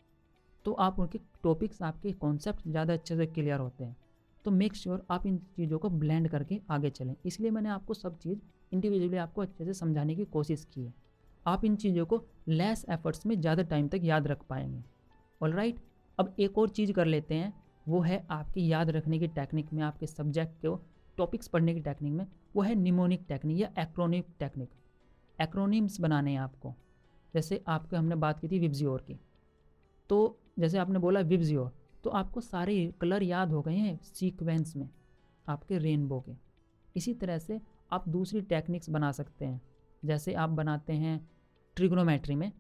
तो आप उनके टॉपिक्स, आपके कॉन्सेप्ट ज़्यादा अच्छे से क्लियर होते हैं। तो मेक श्योर आप इन चीज़ों को ब्लेंड करके आगे चलें। इसलिए मैंने आपको सब चीज़ इंडिविजुअली आपको अच्छे से समझाने की कोशिश की है। आप इन चीज़ों को लेस एफर्ट्स में ज़्यादा टाइम तक याद रख पाएंगे। ऑलराइट, अब एक और चीज़ कर लेते हैं, वो है आपकी याद रखने की टेक्निक में, आपके सब्जेक्ट को टॉपिक्स पढ़ने की टेक्निक में, वो है निमोनिक टेक्निक या एक्रोनिम टेक्निक। एक्रोनिम्स बनाने हैं आपको। जैसे आपके हमने बात की थी विब्जियोर की, तो जैसे आपने बोला विब्जियोर, तो आपको सारे कलर याद हो गए हैं सीक्वेंस में आपके रेनबो के। इसी तरह से आप दूसरी टेक्निक्स बना सकते हैं। जैसे आप बनाते हैं ट्रिग्नोमेट्री में,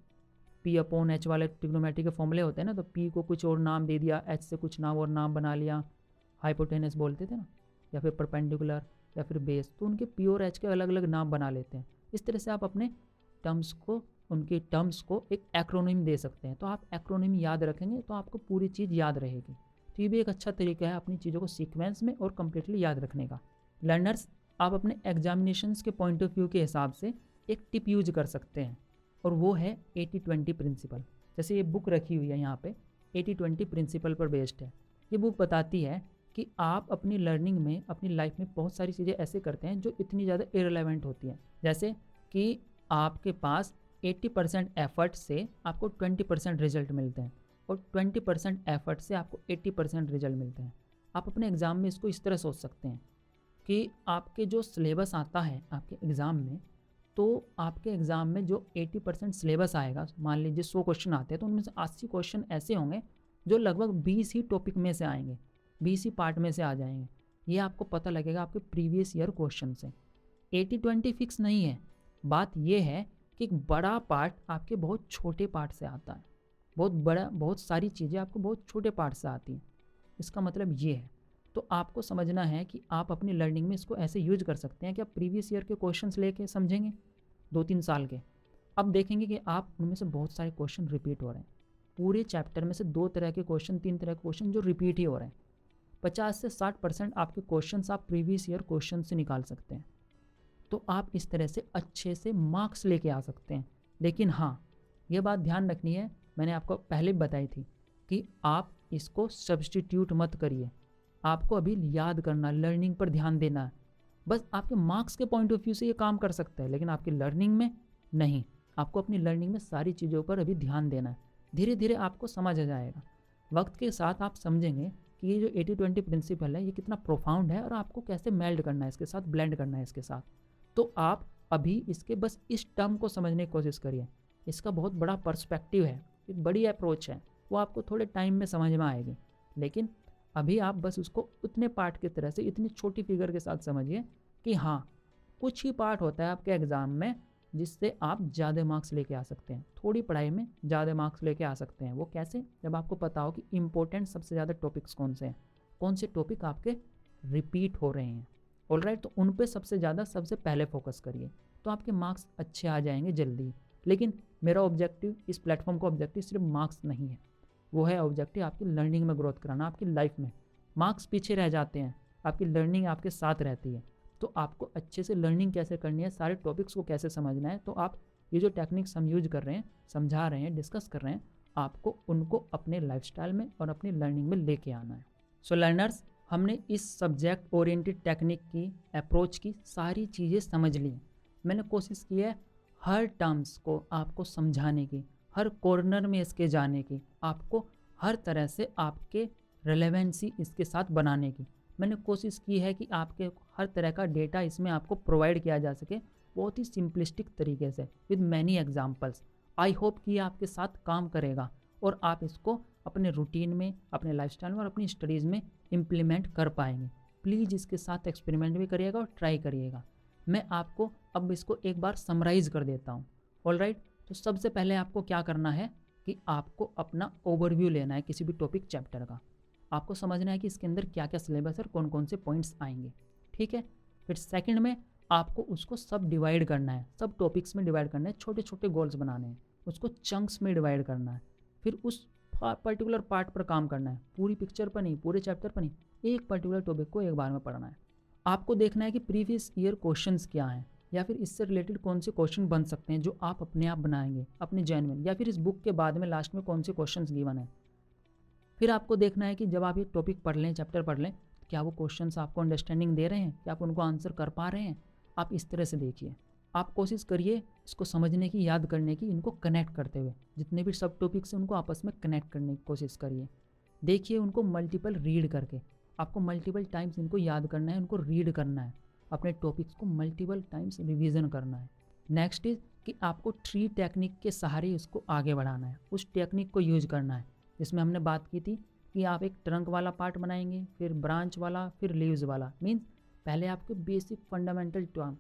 P/H वाले ट्रिग्नोमेट्री के फॉर्मूले होते हैं ना, तो P को कुछ और नाम दे दिया, H से कुछ नाम और नाम बना लिया, हाइपोटेनस बोलते थे ना, या फिर परपेंडिकुलर या फिर बेस, तो उनके P और H के अलग अलग नाम बना लेते हैं। इस तरह से आप अपने टर्म्स को, उनके टर्म्स को एक एक्रोनिम दे सकते हैं। तो आप एक्रोनिम याद रखेंगे तो आपको पूरी चीज़ याद रहेगी। तो ये भी एक अच्छा तरीका है अपनी चीज़ों को सीक्वेंस में और कम्प्लीटली याद रखने का। लर्नर्स, आप अपने एग्जामिनेशंस के पॉइंट ऑफ व्यू के हिसाब से एक टिप यूज कर सकते हैं, और वो है 80-20 प्रिंसिपल। जैसे ये बुक रखी हुई है यहाँ पे, 80-20 प्रिंसिपल पर बेस्ड है। ये बुक बताती है कि आप अपनी लर्निंग में, अपनी लाइफ में बहुत सारी चीज़ें ऐसे करते हैं जो इतनी ज़्यादा इररिलेवेंट होती हैं। जैसे कि आपके पास 80% एफर्ट से आपको 20% रिजल्ट मिलते हैं, और 20% एफर्ट से आपको 80% रिजल्ट मिलते हैं। आप अपने एग्ज़ाम में इसको इस तरह सोच सकते हैं कि आपके जो सिलेबस आता है आपके एग्ज़ाम में, तो आपके एग्ज़ाम में जो 80% सिलेबस आएगा, मान लीजिए 100 क्वेश्चन आते हैं, तो उनमें से 80 क्वेश्चन ऐसे होंगे जो लगभग 20 ही टॉपिक में से आएंगे, 20 ही पार्ट में से आ जाएंगे। ये आपको पता लगेगा आपके प्रीवियस ईयर क्वेश्चन से। 80-20 फिक्स नहीं है, बात यह है कि एक बड़ा पार्ट आपके बहुत छोटे पार्ट से आता है, बहुत सारी चीज़ें आपको बहुत छोटे पार्ट से आती हैं। इसका मतलब ये है। तो आपको समझना है कि आप अपनी लर्निंग में इसको ऐसे यूज कर सकते हैं कि आप प्रीवियस ईयर के क्वेश्चंस लेके समझेंगे 2-3 साल के, अब देखेंगे कि आप उनमें से बहुत सारे क्वेश्चन रिपीट हो रहे हैं, पूरे चैप्टर में से 2 तरह के क्वेश्चन, 3 तरह के क्वेश्चन जो रिपीट ही हो रहे हैं। 50 से 60% आपके क्वेश्चंस आप प्रीवियस ईयर क्वेश्चन से निकाल सकते हैं। तो आप इस तरह से अच्छे से मार्क्स लेके आ सकते हैं। लेकिन हाँ, ये बात ध्यान रखनी है, मैंने आपको पहले बताई थी कि आप इसको सब्स्टिट्यूट मत करिए। आपको अभी याद करना, लर्निंग पर ध्यान देना है। बस आपके मार्क्स के पॉइंट ऑफ व्यू से ये काम कर सकता है, लेकिन आपकी लर्निंग में नहीं। आपको अपनी लर्निंग में सारी चीज़ों पर अभी ध्यान देना है। धीरे धीरे आपको समझ आ जाएगा। वक्त के साथ आप समझेंगे कि ये जो 80-20 प्रिंसिपल है ये कितना प्रोफाउंड है और आपको कैसे मेल्ड करना है इसके साथ, ब्लेंड करना है इसके साथ। तो आप अभी इसके बस इस टर्म को समझने की कोशिश करिए। इसका बहुत बड़ा पर्सपेक्टिव है, एक बड़ी अप्रोच है, वो आपको थोड़े टाइम में समझ में आएगी। लेकिन अभी आप बस उसको उतने पार्ट की तरह से, इतनी छोटी फिगर के साथ समझिए कि हाँ, कुछ ही पार्ट होता है आपके एग्ज़ाम में जिससे आप ज़्यादा मार्क्स लेके आ सकते हैं। थोड़ी पढ़ाई में ज़्यादा मार्क्स लेके आ सकते हैं। वो कैसे? जब आपको पता हो कि इम्पोर्टेंट सबसे ज़्यादा टॉपिक्स कौन से हैं, कौन से टॉपिक आपके रिपीट हो रहे हैं। ऑलराइट, तो उन पे सबसे ज़्यादा सबसे पहले फोकस करिए, तो आपके मार्क्स अच्छे आ जाएंगे जल्दी। लेकिन मेरा ऑब्जेक्टिव, इस प्लेटफॉर्म का ऑब्जेक्टिव सिर्फ मार्क्स नहीं है, वो है ऑब्जेक्टिव आपकी लर्निंग में ग्रोथ कराना, आपकी लाइफ में। मार्क्स पीछे रह जाते हैं, आपकी लर्निंग आपके साथ रहती है। तो आपको अच्छे से लर्निंग कैसे करनी है, सारे टॉपिक्स को कैसे समझना है, तो आप ये जो टेक्निक्स हम यूज कर रहे हैं, समझा रहे हैं, डिस्कस कर रहे हैं, आपको उनको अपने लाइफस्टाइल में और अपनी लर्निंग में लेके आना है। सो लर्नर्स, हमने इस सब्जेक्ट ओरिएंटेड टेक्निक की, अप्रोच की सारी चीज़ें समझ ली। मैंने कोशिश की है हर टर्म्स को आपको समझाने की, हर कॉर्नर में इसके जाने की, आपको हर तरह से आपके रेलेवेंसी इसके साथ बनाने की। मैंने कोशिश की है कि आपके हर तरह का डेटा इसमें आपको प्रोवाइड किया जा सके, बहुत ही सिंपलिस्टिक तरीके से, with many examples. I hope कि ये आपके साथ काम करेगा और आप इसको अपने रूटीन में, अपने लाइफस्टाइल में और अपनी स्टडीज़ में इम्प्लीमेंट कर पाएंगे। प्लीज़ इसके साथ एक्सपेरिमेंट भी करिएगा और ट्राई करिएगा। मैं आपको अब इसको एक बार समराइज़ कर देता हूँ। ऑलराइट, तो सबसे पहले आपको क्या करना है कि आपको अपना ओवरव्यू लेना है किसी भी टॉपिक चैप्टर का। आपको समझना है कि इसके अंदर क्या क्या सिलेबस है और कौन कौन से पॉइंट्स आएंगे, ठीक है। फिर सेकंड में आपको उसको सब डिवाइड करना है, सब टॉपिक्स में डिवाइड करना है, छोटे छोटे गोल्स बनाने हैं, उसको चंक्स में डिवाइड करना है। फिर उस पर्टिकुलर पार्ट पर काम करना है, पूरी पिक्चर पर नहीं, पूरे चैप्टर पर नहीं, एक पर्टिकुलर टॉपिक को एक बार में पढ़ना है। आपको देखना है कि प्रीवियस ईयर क्वेश्चंस क्या हैं, या फिर इससे रिलेटेड कौन से क्वेश्चन बन सकते हैं जो आप अपने आप बनाएंगे, अपने जेन्युइन, या फिर इस बुक के बाद में लास्ट में कौन से क्वेश्चंस गिवन है। फिर आपको देखना है कि जब आप ये टॉपिक पढ़ लें, चैप्टर पढ़ लें, क्या वो क्वेश्चंस आपको अंडरस्टैंडिंग दे रहे हैं, क्या आप उनको आंसर कर पा रहे हैं। आप इस तरह से देखिए, आप कोशिश करिए इसको समझने की, याद करने की, इनको कनेक्ट करते हुए, जितने भी सब टॉपिक्स हैं उनको आपस में कनेक्ट करने की कोशिश करिए। देखिए उनको मल्टीपल रीड करके, आपको मल्टीपल टाइम्स इनको याद करना है, उनको रीड करना है, अपने टॉपिक्स को मल्टीपल टाइम्स रिवीजन करना है। नेक्स्ट इज कि आपको ट्री टेक्निक के सहारे इसको आगे बढ़ाना है, उस टेक्निक को यूज करना है जिसमें हमने बात की थी कि आप एक ट्रंक वाला पार्ट बनाएंगे, फिर ब्रांच वाला, फिर लीव्स वाला। मीन्स पहले आपके बेसिक फंडामेंटल टर्म्स,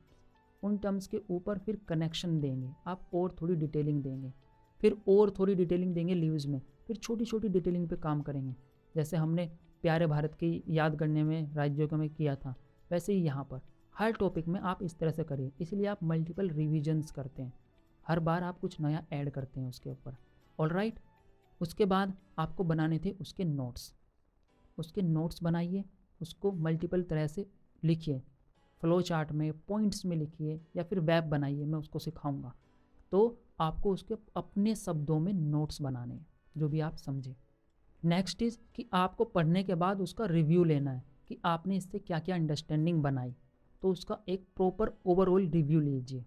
उन टर्म्स के ऊपर फिर कनेक्शन देंगे, आप और थोड़ी डिटेलिंग देंगे, फिर और थोड़ी डिटेलिंग देंगे लीव्स में, फिर छोटी छोटी डिटेलिंग पे काम करेंगे। जैसे हमने प्यारे भारत की याद करने में राज्यों का में किया था, वैसे ही यहाँ पर हर टॉपिक में आप इस तरह से करिए। इसलिए आप मल्टीपल रिविजन्स करते हैं, हर बार आप कुछ नया ऐड करते हैं उसके ऊपर। ऑलराइट, उसके बाद आपको बनाने थे उसके नोट्स। उसके नोट्स बनाइए, उसको मल्टीपल तरह से लिखिए, फ्लो चार्ट में, पॉइंट्स में लिखिए, या फिर वेब बनाइए, मैं उसको सिखाऊंगा। तो आपको उसके अपने शब्दों में नोट्स बनाने हैं, जो भी आप समझे। नेक्स्ट इज़ कि आपको पढ़ने के बाद उसका रिव्यू लेना है कि आपने इससे क्या क्या अंडरस्टैंडिंग बनाई, तो उसका एक प्रॉपर ओवरऑल रिव्यू लीजिए।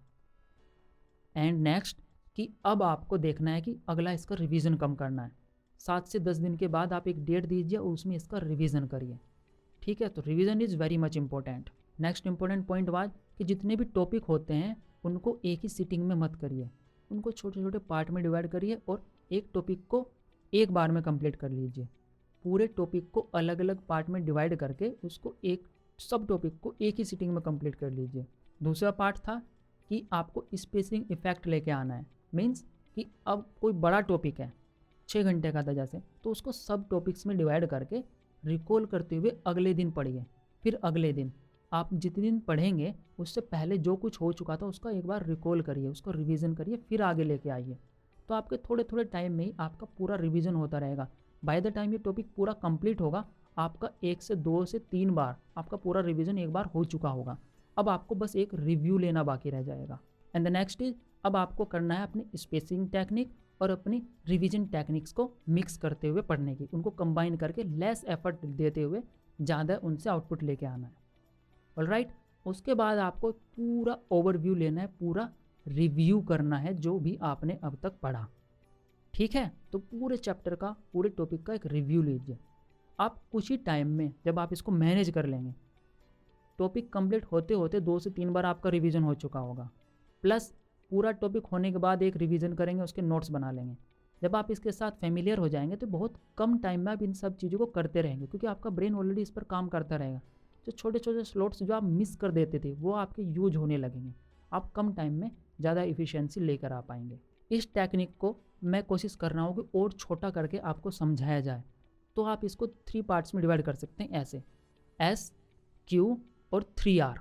एंड नेक्स्ट कि अब आपको देखना है कि अगला इसका रिवीजन कम करना है। 7 से 10 दिन के बाद आप एक डेट दीजिए और उसमें इसका रिवीजन करिए, ठीक है। तो revision is very much important. Next important point was कि जितने भी टॉपिक होते हैं उनको एक ही सिटिंग में मत करिए, उनको छोटे छोटे पार्ट में डिवाइड करिए और एक टॉपिक को एक बार में कंप्लीट कर लीजिए। पूरे टॉपिक को अलग अलग पार्ट में डिवाइड करके उसको एक सब टॉपिक को एक ही सिटिंग में कंप्लीट कर लीजिए। दूसरा पार्ट था कि आपको स्पेसिंग इफेक्ट लेके आना है। मीन्स कि अब कोई बड़ा टॉपिक है 6 घंटे का था जैसे, तो उसको सब टॉपिक्स में डिवाइड करके रिकॉल करते हुए अगले दिन पढ़िए। फिर अगले दिन आप जितने दिन पढ़ेंगे उससे पहले जो कुछ हो चुका था उसका एक बार रिकॉल करिए, उसको रिवीजन करिए, फिर आगे लेके आइए। तो आपके थोड़े थोड़े टाइम में ही आपका पूरा रिवीजन होता रहेगा। बाय द टाइम ये टॉपिक पूरा कंप्लीट होगा, आपका 1 से 2 से 3 बार आपका पूरा रिवीजन एक बार हो चुका होगा। अब आपको बस एक रिव्यू लेना बाकी रह जाएगा। एंड द नेक्स्ट इज, अब आपको करना है अपनी स्पेसिंग टेक्निक और अपनी रिवीजन टेक्निक्स को मिक्स करते हुए पढ़ने की, उनको कंबाइन करके लेस एफर्ट देते हुए ज़्यादा उनसे आउटपुट लेके आना है। ऑलराइट, उसके बाद आपको पूरा ओवरव्यू लेना है, पूरा रिव्यू करना है जो भी आपने अब तक पढ़ा। ठीक है, तो पूरे चैप्टर का, पूरे टॉपिक का एक रिव्यू लीजिए। आप कुछ ही टाइम में जब आप इसको मैनेज कर लेंगे, टॉपिक कंप्लीट होते होते 2 से 3 बार आपका रिवीजन हो चुका होगा, प्लस पूरा टॉपिक होने के बाद एक रिवीजन करेंगे, उसके नोट्स बना लेंगे। जब आप इसके साथ फेमिलियर हो जाएंगे तो बहुत कम टाइम में आप इन सब चीज़ों को करते रहेंगे, क्योंकि आपका ब्रेन ऑलरेडी इस पर काम करता रहेगा। जो छोटे छोटे स्लॉट्स जो आप मिस कर देते थे वो आपके यूज होने लगेंगे, आप कम टाइम में ज़्यादा इफ़िशियंसी लेकर आ पाएंगे। इस टेक्निक को मैं कोशिश कर रहा हूँ कि और छोटा करके आपको समझाया जाए, तो आप इसको 3 पार्ट्स में डिवाइड कर सकते हैं ऐसे, एस, क्यू और 3R।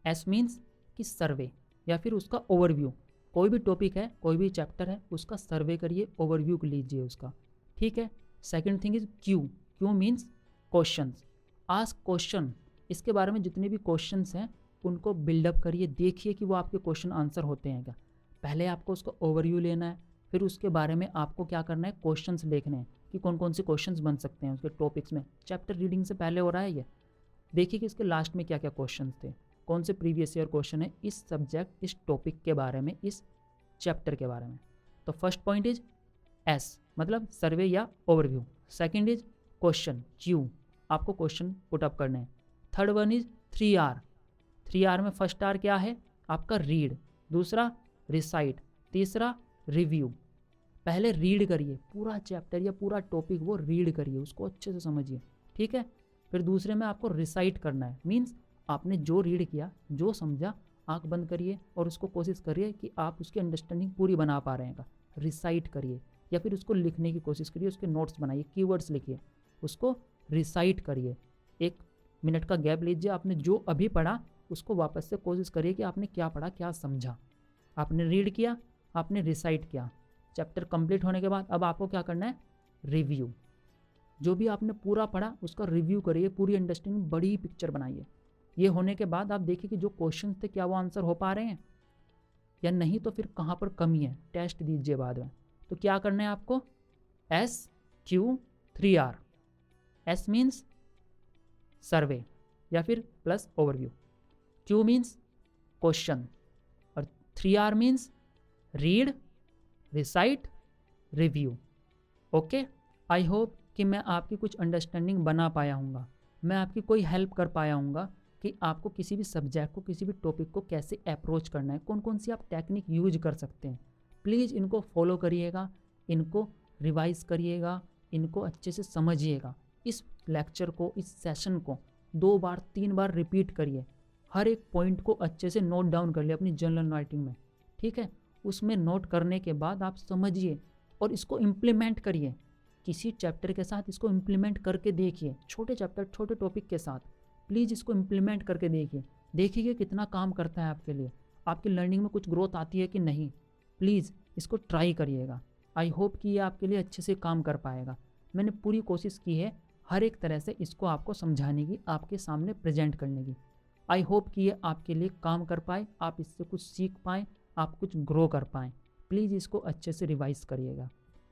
एस मीन्स कि सर्वे या फिर उसका ओवरव्यू। कोई भी टॉपिक है, कोई भी चैप्टर है, उसका सर्वे करिए, ओवरव्यू लीजिए उसका। ठीक है। Second thing is Q. Q means questions, ask question. इसके बारे में जितने भी क्वेश्चंस हैं उनको बिल्डअप करिए, देखिए कि वो आपके क्वेश्चन आंसर होते हैं क्या। पहले आपको उसका ओवरव्यू लेना है, फिर उसके बारे में आपको क्या करना है, क्वेश्चंस देखने हैं कि कौन कौन से क्वेश्चंस बन सकते हैं उसके टॉपिक्स में। चैप्टर रीडिंग से पहले हो रहा है ये, देखिए कि इसके लास्ट में क्या क्या क्वेश्चंस थे, कौन से प्रीवियस ईयर क्वेश्चन है इस सब्जेक्ट, इस टॉपिक के बारे में, इस चैप्टर के बारे में। तो फर्स्ट पॉइंट इज एस, मतलब सर्वे या overview. Second is question, Q, आपको क्वेश्चन पुट अप करने हैं। Third one is 3R। 3R में फर्स्ट आर क्या है आपका, रीड, दूसरा रिसाइट, तीसरा रिव्यू। पहले रीड करिए पूरा चैप्टर या पूरा टॉपिक, वो रीड करिए, उसको अच्छे से समझिए। ठीक है। फिर दूसरे में आपको रिसाइट करना है, मीन्स आपने जो रीड किया, जो समझा, आंख बंद करिए और उसको कोशिश करिए कि आप उसकी अंडरस्टैंडिंग पूरी बना पा रहे हैं। रिसाइट करिए या फिर उसको लिखने की कोशिश करिए, उसके नोट्स बनाइए, कीवर्ड्स लिखिए, उसको रिसाइट करिए। 1 मिनट का गैप लीजिए, आपने जो अभी पढ़ा उसको वापस से कोशिश करिए कि आपने क्या पढ़ा, क्या समझा। आपने रीड किया, आपने रिसाइट किया। चैप्टर कंप्लीट होने के बाद अब आपको क्या करना है, रिव्यू। जो भी आपने पूरा पढ़ा उसका रिव्यू करिए, पूरी अंडरस्टैंडिंग, बड़ी पिक्चर बनाइए। ये होने के बाद आप देखिए कि जो क्वेश्चन थे क्या वो आंसर हो पा रहे हैं या नहीं, तो फिर कहाँ पर कमी है, टेस्ट दीजिए बाद में। तो क्या करना है आपको, S, Q, 3R। S means survey या फिर plus overview, Q means question और 3R means read, recite, review. Okay, I hope कि मैं आपकी कुछ अंडरस्टैंडिंग बना पाया हूँगा, मैं आपकी कोई हेल्प कर पाया हूँगा कि आपको किसी भी सब्जेक्ट को, किसी भी टॉपिक को कैसे अप्रोच करना है, कौन कौन सी आप टेक्निक यूज कर सकते हैं। प्लीज़ इनको फॉलो करिएगा, इनको रिवाइज करिएगा, इनको अच्छे से समझिएगा। इस लेक्चर को, इस सेशन को 2 बार 3 बार रिपीट करिए, हर एक पॉइंट को अच्छे से नोट डाउन कर लिए अपनी जर्नल राइटिंग में। ठीक है। उसमें नोट करने के बाद आप समझिए और इसको इम्प्लीमेंट करिए, किसी चैप्टर के साथ इसको इम्प्लीमेंट करके देखिए, छोटे चैप्टर, छोटे टॉपिक के साथ प्लीज़ इसको इम्प्लीमेंट करके देखिए, देखिए कितना काम करता है आपके लिए, आपकी लर्निंग में कुछ ग्रोथ आती है कि नहीं। प्लीज़ इसको ट्राई करिएगा, आई होप कि ये आपके लिए अच्छे से काम कर पाएगा। मैंने पूरी कोशिश की है हर एक तरह से इसको आपको समझाने की, आपके सामने प्रेजेंट करने की। आई होप कि ये आपके लिए काम कर पाए, आप इससे कुछ सीख पाएँ, आप कुछ ग्रो कर पाएँ। प्लीज़ इसको अच्छे से रिवाइज़ करिएगा।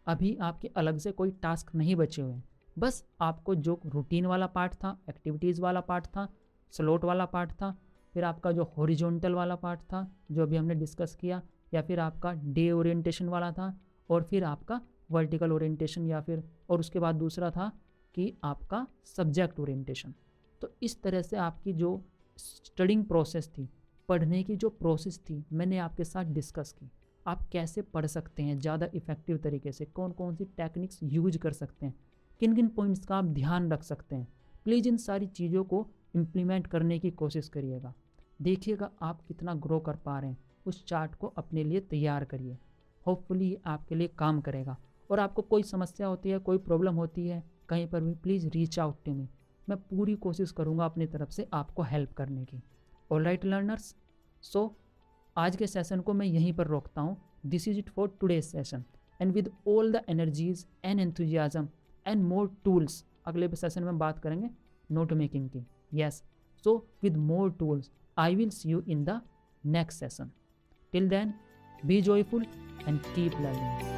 अभी आपके अलग से कोई टास्क नहीं बचे हुए हैं, बस आपको जो रूटीन वाला पार्ट था, एक्टिविटीज़ वाला पार्ट था, स्लॉट वाला पार्ट था, फिर आपका जो हॉरिजॉन्टल वाला पार्ट था जो अभी हमने डिस्कस किया, या फिर आपका डे ओरिएंटेशन वाला था, और फिर आपका वर्टिकल ओरिएंटेशन, या फिर और उसके बाद दूसरा था कि आपका सब्जेक्ट ओरिएंटेशन। तो इस तरह से आपकी जो स्टडिंग प्रोसेस थी, पढ़ने की जो प्रोसेस थी, मैंने आपके साथ डिस्कस की। आप कैसे पढ़ सकते हैं ज़्यादा इफ़ेक्टिव तरीके से, कौन कौन सी टेक्निक्स यूज कर सकते हैं, किन किन पॉइंट्स का आप ध्यान रख सकते हैं। प्लीज़ इन सारी चीज़ों को इम्प्लीमेंट करने की कोशिश करिएगा, देखिएगा आप कितना ग्रो कर पा रहे हैं। उस चार्ट को अपने लिए तैयार करिए, होपफुली ये आपके लिए काम करेगा। और आपको कोई समस्या होती है, कोई प्रॉब्लम होती है कहीं पर भी, please reach out to me, मैं पूरी कोशिश करूँगा अपनी तरफ से आपको हेल्प करने की। ऑलराइट लर्नर्स, सो आज के सेशन को मैं यहीं पर रोकता हूँ। This is it for today's session, and with all the energies and enthusiasm and more tools, अगले सेशन में बात करेंगे नोट मेकिंग की। Yes, so with more tools I will see you in the next session. Till then, be joyful and keep learning.